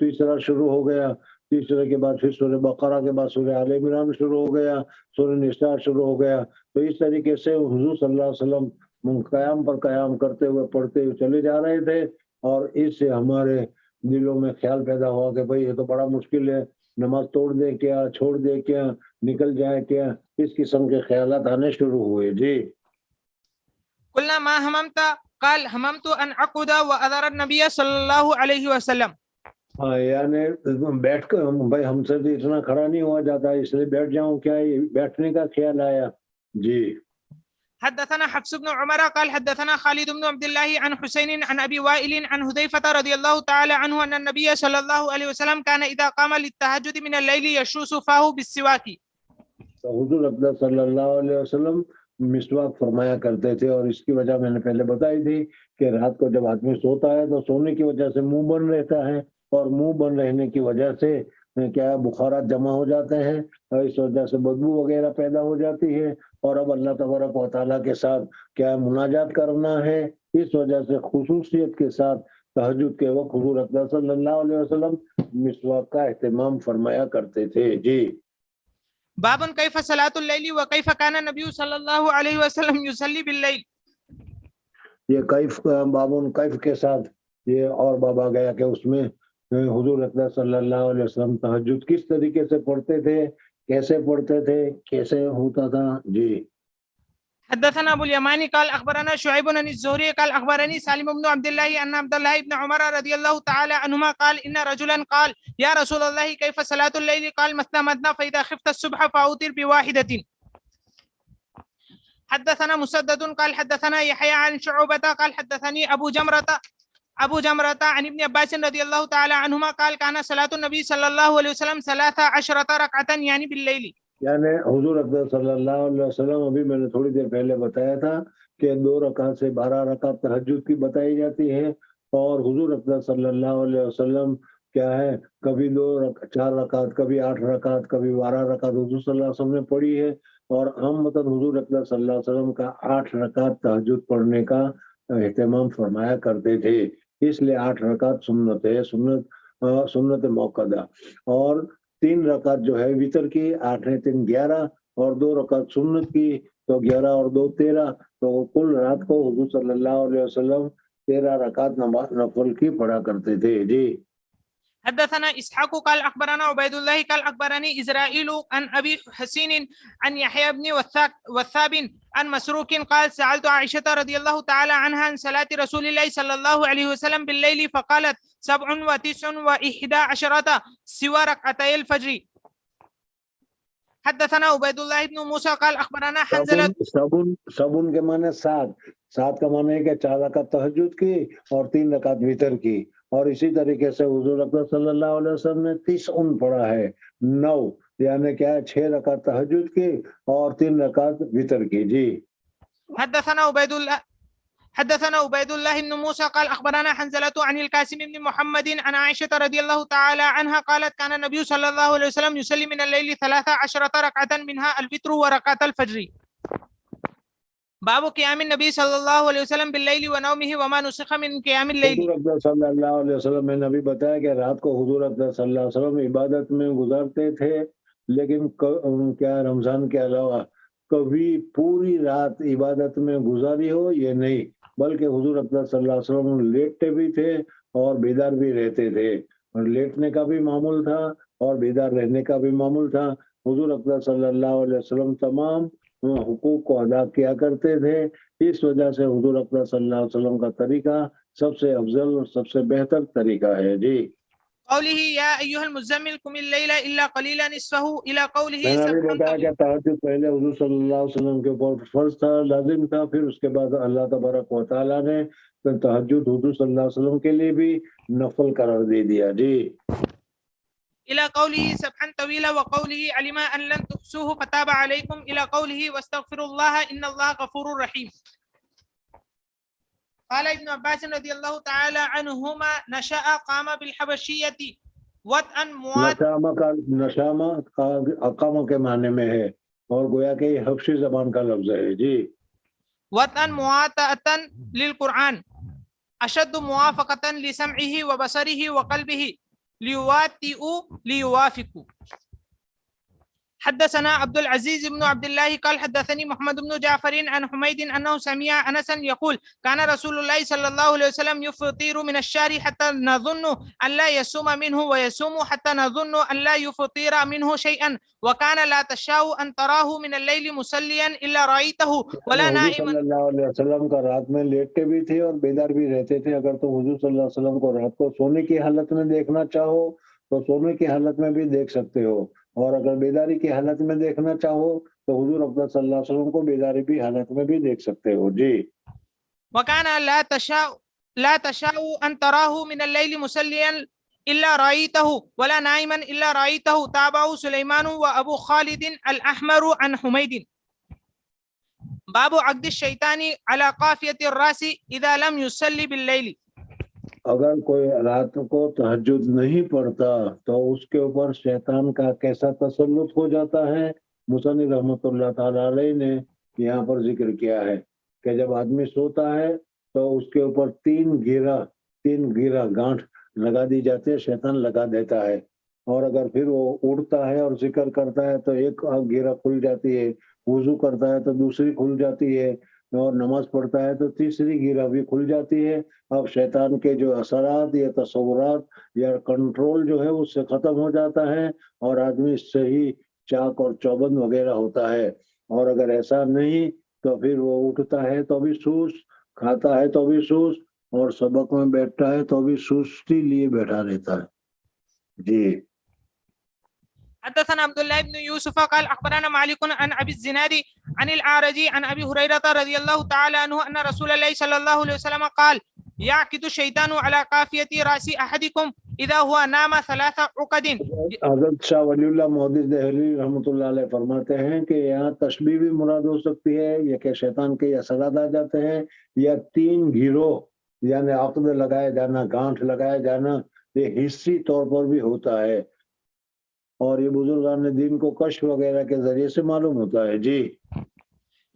تیسرا شروع ہو گیا, تیسرے کے بعد پھر سورہ بقرہ کے بعد سورہ آل عمران شروع ہو گیا, سورہ نساء شروع ہو گیا. تو اس طریقے سے حضور صلی اللہ علیہ وسلم قیام پر قیام کرتے ہوئے پڑھتے ہوئے چلے جا رہے تھے, اور اس سے ہمارے دلوں میں خیال پیدا ہوا کہ بھائی یہ تو بڑا مشکل ہے، نماز توڑ دے کیا، چھوڑ دے کیا، نکل جائے کیا، اس قسم کے خیالات آنے شروع ہوئے. جی قلنا ما هممت قال هممت ان اقعد واذر النبي صلی اللہ علیہ وسلم. ہاں یعنی بیٹھ کر بھائی ہم سے تو اتنا کھڑا نہیں ہوا جاتا، اس لیے بیٹھ جاؤں کیا، یہ بیٹھنے کا خیال آیا. جی حدثنا حفص بن عمر قال حدثنا خالد بن عبد الله عن حسين عن ابي وائل عن حذيفه رضي الله تعالى عنه ان النبي صلى الله عليه وسلم كان اذا قام للتهجد من الليل يشوس فاه بالسواك. تو حضور اقدس صلی اللہ علیہ وسلم مسواک فرمایا کرتے تھے، اور اس کی وجہ میں نے پہلے بتائی تھی کہ رات کو جب آدمی سوتا ہے تو سونے کی وجہ سے منہ بند رہتا ہے، اور منہ بند رہنے کی وجہ سے کیا بخارات جمع ہو جاتے ہیں، اور اس وجہ سے بدبو وغیرہ پیدا ہو جاتی ہے، اور اب اللہ تبارک و تعالیٰ کے ساتھ کیا مناجات کرنا ہے. اس وجہ سے خصوصیت کے ساتھ تہجد کے وقت حضور اقدس صلی اللہ علیہ وسلم مسواک کا اہتمام فرمایا کرتے تھے. جی باب كيف صلاة الليل وكيف كان النبي صلی اللہ علیہ وسلم يصلي بالليل. یہ کیف بابن کیف کے ساتھ یہ اور باب آ گیا کہ اس میں حضور اقدس صلی اللہ علیہ وسلم تہجد کس طریقے سے پڑھتے تھے، کیسے پڑھتے تھے، کیسے ہوتا تھا. جی حدثنا ابو اليماني قال اخبرنا شعيب بن الزهري قال اخبرني سالم بن عبد الله ان عبد الله بن عمر رضي الله تعالى عنهما قال ان رجلا قال يا رسول الله كيف صلاة الليل قال مثنى مثنى فاذا خفت الصبح فاوتر بواحدة. حدثنا مسدد قال حدثنا يحيى عن شعبة قال حدثني ابو جمرة عن ابن عباس رضي الله تعالى عنهما قال كان صلاة النبي صلى الله عليه وسلم 13 ركعة يعني بالليل. یعنی حضور اقدس صلی اللہ علیہ وسلم، ابھی میں نے تھوڑی دیر پہلے بتایا تھا کہ 2 رکعت سے 12 رکعت تہجد کی بتائی جاتی ہے، اور حضور اقدس صلی اللہ علیہ وسلم کیا ہے کبھی 4 رکعت، کبھی 8 رکعت، کبھی 12 رکعت حضور صلی اللہ علیہ وسلم نے پڑھی ہے. اور ہم مطلب حضور اقدس صلی اللہ علیہ وسلم کا 8 رکعت تہجد پڑھنے کا اہتمام فرمایا کرتے تھے، اس لیے 8 رکعت سنت ہے، سنت موقدہ. اور 3 رکعت جو ہے وتر کی، 8 نے 3 11، اور 2 رکعت سنت کی تو 11 اور 2 13، تو کل رات کو حضور صلی اللہ علیہ وسلم 13 رکعت نفل کی پڑھا کرتے تھے. جی حدثنا اسحاق قال اخبرنا عبيد الله قال اخبرني اسرائيل عن ابي حسين عن يحيى بن وثاب عن مسروق قال سألت عائشة رضي الله تعالى عنها عن صلاة رسول الله صلى الله عليه وسلم بالليل فقالت 7 و9 و11 سوى ركعتي الفجر. حدثنا عبید اللہ بن موسیٰ قال اخبرنا حنزلہ. سبن کے معنی 7 کا معنی ہے کہ 4 رکعت تہجد کی اور 3 رکعت وتر کی. اور اسی طریقے سے حضور اقدس صلی اللہ علیہ وسلم نے 30 پڑھا ہے، 9 یعنی کیا ہے 6 رکعت تہجد کی اور 3 رکعت وتر کی. جی حدثنا عبید اللہ بن موسیٰ قال اخبرنا حنزلة عن القاسم بن محمد عن عائشة رضی اللہ تعالی عنها قالت كان النبي صلی اللہ علیہ وسلم يصلي من الليل 13 ركعة منها الوتر وركعة الفجر. باب قیام النبی صلی اللہ علیہ وسلم باللیل ونومه وما نسخ من قیام اللیل. حضور اقدس صلی اللہ علیہ وسلم میں نبی بتایا کہ رات کو حضور اقدس صلی اللہ علیہ وسلم عبادت میں گزارتے تھے، لیکن کیا رمضان کے علاوہ کبھی پوری رات عبادت میں گزاری ہو یہ نہیں، بلکہ حضور اقدس صلی اللہ علیہ وسلم لیٹتے بھی تھے اور بیدار بھی رہتے تھے، اور لیٹنے کا بھی معمول تھا اور بیدار رہنے کا بھی معمول تھا. حضور اقدس صلی اللہ علیہ وسلم تمام حقوق کو ادا کیا کرتے تھے، اس وجہ سے حضور اقدس صلی اللہ علیہ وسلم کا طریقہ سب سے افضل اور سب سے بہتر طریقہ ہے. جی قوله یا ایها المزمل قم اللیل الا قلیلا نصفه الى قوله. میں نے بھی بتایا کہ تہجد پہلے حضور صلی اللہ علیہ وسلم کے اوپر فرض تھا، لازم تھا، پھر اس کے بعد اللہ تبارک و تعالیٰ نے تہجد حضور صلی اللہ علیہ وسلم کے لیے بھی نفل قرار دے دیا. جی الى قوله سبحا طويلا وقوله علم ان لن تحصوه فتاب عليكم الى قوله واستغفروا الله ان الله غفور رحيم. قال ابن عباس رضی اللہ تعالی عنہما نشأ قام بالحبشیة وطئا نشامہ اقامہ کے معنی میں ہے، اور گویا کہ یہ حبشی زبان کا لفظ ہے. جی وطئا مواتأتا للقرآن اشد موافقتا لسمعه وبصره وقلبه لیواتئوا لیوافقوا. حدثنا عبد العزيز بن عبد الله قال حدثني محمد بن جعفر عن حميد أنه سمع أنسا يقول كان رسول الله صلى الله عليه وسلم يفطر من الشهر حتى نظن أن لا يصوم منه ويصوم حتى نظن أن لا يفطر منه شيئا وكان لا تشاء أن تراه من الليل مسليا إلا رأيته ولا حضور نائما. صلی اللہ علیہ وسلم کا رات میں لیٹتے بھی تھے اور بیدار بھی رہتے تھے. اگر تم حضور صلی اللہ علیہ وسلم کو رات کو سونے کی حالت میں دیکھنا چاہو تو سونے کی حالت میں بھی دیکھ سکتے ہو, اور اگر بیداری کی حالت میں دیکھنا چاہو تو حضور اقدس صلی اللہ علیہ وسلم کو بیداری بھی حالت میں بھی دیکھ سکتے ہو. جی. وكان لا تشاء أن تراه من الليل مسليا إلا رأيته ولا نائما إلا رأيته. تابعه سليمان وأبو خالد الأحمر عن حميد. باب عقد الشيطان على قافية الراس إذا لم يصلي بالليل. اگر کوئی رات کو تہجد نہیں پڑھتا تو اس کے اوپر شیطان کا کیسا تسلط ہو جاتا ہے. مصنف رحمۃ اللہ تعالی علیہ نے یہاں پر ذکر کیا ہے کہ جب آدمی سوتا ہے تو اس کے اوپر تین گیرا گانٹھ لگا دی جاتی ہے, شیطان لگا دیتا ہے, اور اگر پھر وہ اڑتا ہے اور ذکر کرتا ہے تو ایک گیرا کھل جاتی ہے, وضو کرتا ہے تو دوسری کھل جاتی ہے, اور نماز پڑھتا ہے تو تیسری گیرا بھی کھل جاتی ہے. اب شیطان کے جو اثرات یا تصورات یا کنٹرول جو ہے اس سے ختم ہو جاتا ہے اور آدمی صحیح چاق اور چوبند وغیرہ ہوتا ہے. اور اگر ایسا نہیں تو پھر وہ اٹھتا ہے تو بھی سست, کھاتا ہے تو بھی سست, اور سبق میں بیٹھتا ہے تو بھی سستی لیے بیٹھا رہتا ہے. جی. حدثنا عبد الله بن يوسف قال أخبرنا مالك عن أبي الزناد عن الأعرج عن أبي هريرة رضي الله تعالى عنه أن رسول الله صلى الله عليه وسلم قال يعقد الشيطان على قافية رأس أحدكم إذا هو نام 3 عقد. حضرت شاہ ولی اللہ محدث دہلوی رحمۃ اللہ علیہ فرماتے ہیں کہ یہاں تشبیہ بھی مراد ہو سکتی ہے, یا کہ شیطان کے اثرات آ جاتے ہیں, یا 3 گھیروں یعنی عقد لگایا جانا, گانٹھ لگایا جانا, یہ حصی طور پر بھی ہوتا ہے, اور یہ بزرگان دین کو کشف وغیرہ کے ذریعے سے معلوم ہوتا ہے. جی.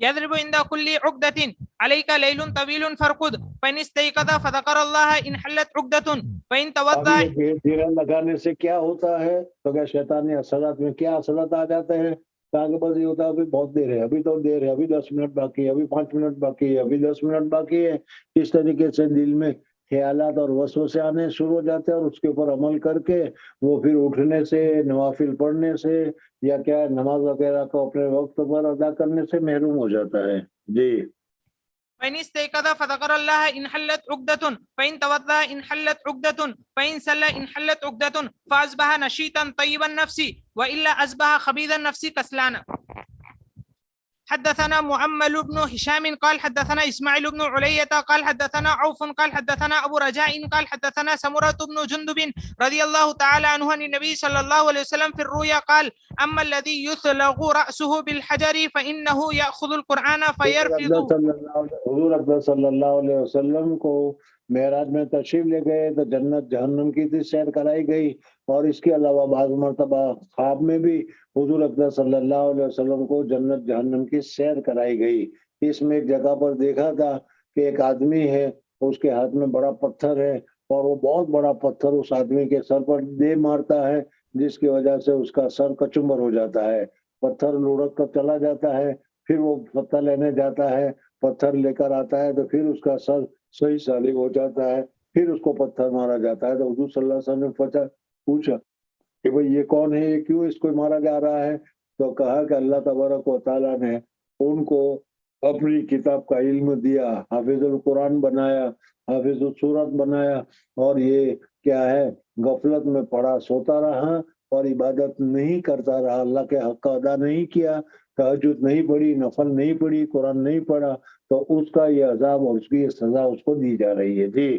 يضرب عند كل عقدة عليك ليل طويل فارقد فإن استيقظ فذكر الله إن حلت عقدة فإن توضأ. گھیرا لگانے سے کیا ہوتا ہے تو کہ شیطانی اثرات میں کیا اثرات آ جاتے ہیں, تاکہ بس یہ ہوتا ہے ابھی بہت دیر ہے, ابھی تو دیر ہے, ابھی 10 منٹ باقی ہے, ابھی 5 منٹ باقی ہے, ابھی 10 منٹ باقی ہے. اس طریقے سے دل میں خیالات اور وسوسے آنے شروع ہو جاتے ہیں, اور اس کے اوپر عمل کر کے وہ پھر اٹھنے سے, نوافل پڑھنے سے, یا کیا نماز وغیرہ کو اپنے وقت پر ادا کرنے سے محروم ہو جاتا ہے. جی. فإن استيقظ فذكر الله إن حلت عقدة فإن توضأ إن حلت عقدة فإن صلى إن حلت عقدة فأصبح نشيطا طيب النفس وإلا أصبح خبيث النفس كسلانا. حدثنا معمل بن هشام قال حدثنا إسماعيل بن علية قال حدثنا عوف قال حدثنا أبو رجاء قال حدثنا سمرة بن جندب رضي الله تعالى عنه عن النبي صلى الله عليه وسلم في الرؤيا قال أما الذي يثلغ رأسه بالحجر فإنه يأخذ القرآن فيرفضه. حضور اقدس صلی اللہ علیہ وسلم کو معراج میں تشریف لے گئے تو جنت جہنم کی تھی سیر کرائی گئی, اور اس کے علاوہ بعض مرتبہ خواب میں بھی حضور اقدس صلی اللہ علیہ وسلم کو جنت جہنم کی سیر کرائی گئی. اس میں ایک جگہ پر دیکھا تھا کہ ایک آدمی ہے, اس کے ہاتھ میں بڑا پتھر ہے, اور وہ بہت بڑا پتھر اس آدمی کے سر پر دے مارتا ہے, جس کی وجہ سے اس کا سر کچمبر ہو جاتا ہے. پتھر لڑک کر چلا جاتا ہے, پھر وہ پتھر لینے جاتا ہے, پتھر لے کر آتا ہے تو پھر اس کا سر صحیح سالم ہو جاتا ہے, پھر اس کو پتھر مارا جاتا ہے. تو حضور صلی اللہ علیہ وسلم نے پوچھا کہ بھئی یہ کون ہے, یہ کیوں اس کو مارا جا رہا ہے؟ تو کہا کہ اللہ تبارک و تعالیٰ نے ان کو اپنی کتاب کا علم دیا, حافظ القرآن بنایا, حافظ السورت بنایا, اور یہ کیا ہے غفلت میں پڑا سوتا رہا اور عبادت نہیں کرتا رہا, اللہ کے حق کا ادا نہیں کیا, تہجد نہیں پڑھی, نفل نہیں پڑھی, قرآن نہیں پڑھا, تو اس کا یہ عذاب اور اس کی یہ سزا اس کو دی جا رہی ہے. جی.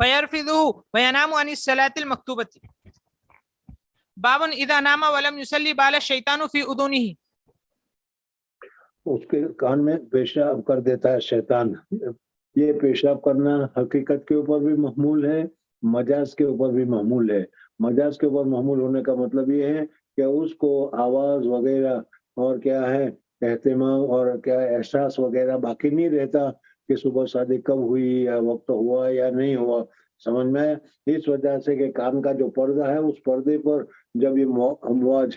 فيرفضه وينام عن الصلاة المكتوبة. باب إذا نام ولم يصلي بال الشيطان في أذنه. اس کے کان میں پیشاب کر دیتا ہے شیطان. یہ پیشاب کرنا حقیقت کے اوپر بھی محمول ہے, مجاز کے اوپر بھی محمول ہے. مجاز کے اوپر محمول ہونے کا مطلب یہ ہے کہ اس کو آواز وغیرہ اور کیا ہے اہتمام اور کیا احساس وغیرہ باقی نہیں رہتا کہ صبح شادی کب ہوئی یا وقت ہوا یا نہیں ہوا, سمجھ میں. اس وجہ سے کہ کان کا جو پردہ ہے اس پردے پر جب یہ امواج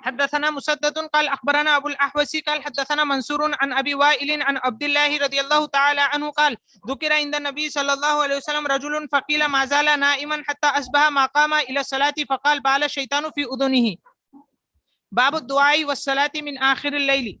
حدثنا مسدد قال أخبرنا أبو الأحوص قال حدثنا منصور عن أبي وائل عن عبد الله رضي الله تعالى عنه قال ذكر عند النبي صلى الله عليه وسلم رجل فقيل ما زال نائما حتى أصبح ما قام إلى الصلاة فقال بال الشيطان في أذنه. باب الدعاء والصلاة من آخر الليل.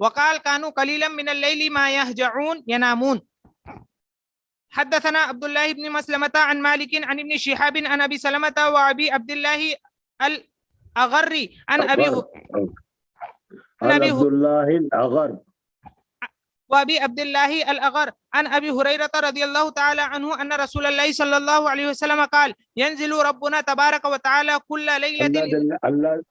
وقال كانوا قليلا من الليل ما يهجعون ينامون. حدثنا عبد الله بن مسلمة عن مالك عن ابن شهاب عن أبي سلمة وأبي عبد الله الأغري عن أبي وابي عبد الله الأغر عن أبي هريرة رضي الله تعالى عنه أن رسول الله صلى الله عليه وسلم قال ينزل ربنا تبارك وتعالى كل ليلة.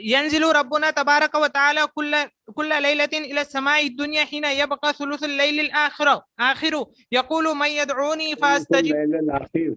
ينزل ربنا تبارك وتعالى كل ليلة إلى السماء الدنيا حين يبقى ثلث الليل الآخر يقول من يدعوني فاستجب.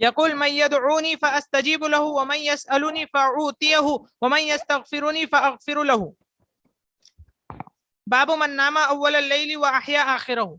يقول من يدعوني فأستجيب له ومن يسألني فأعطيه ومن يستغفرني فأغفر له. باب من نام أول الليل وأحيا آخره.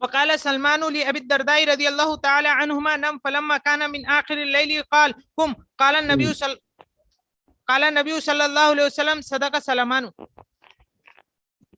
وقال سلمان لأبي الدرداء رضي الله تعالى عنهما نم فلما كان من آخر الليل قال قم قال النبي صلى الله عليه وسلم صدق سلمان.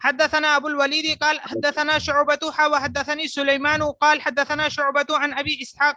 حدثنا أبو الوليد قال حدثنا شعبة وحدثني سليمان قال حدثنا شعبة عن أبي إسحاق.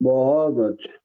بہت اچھا.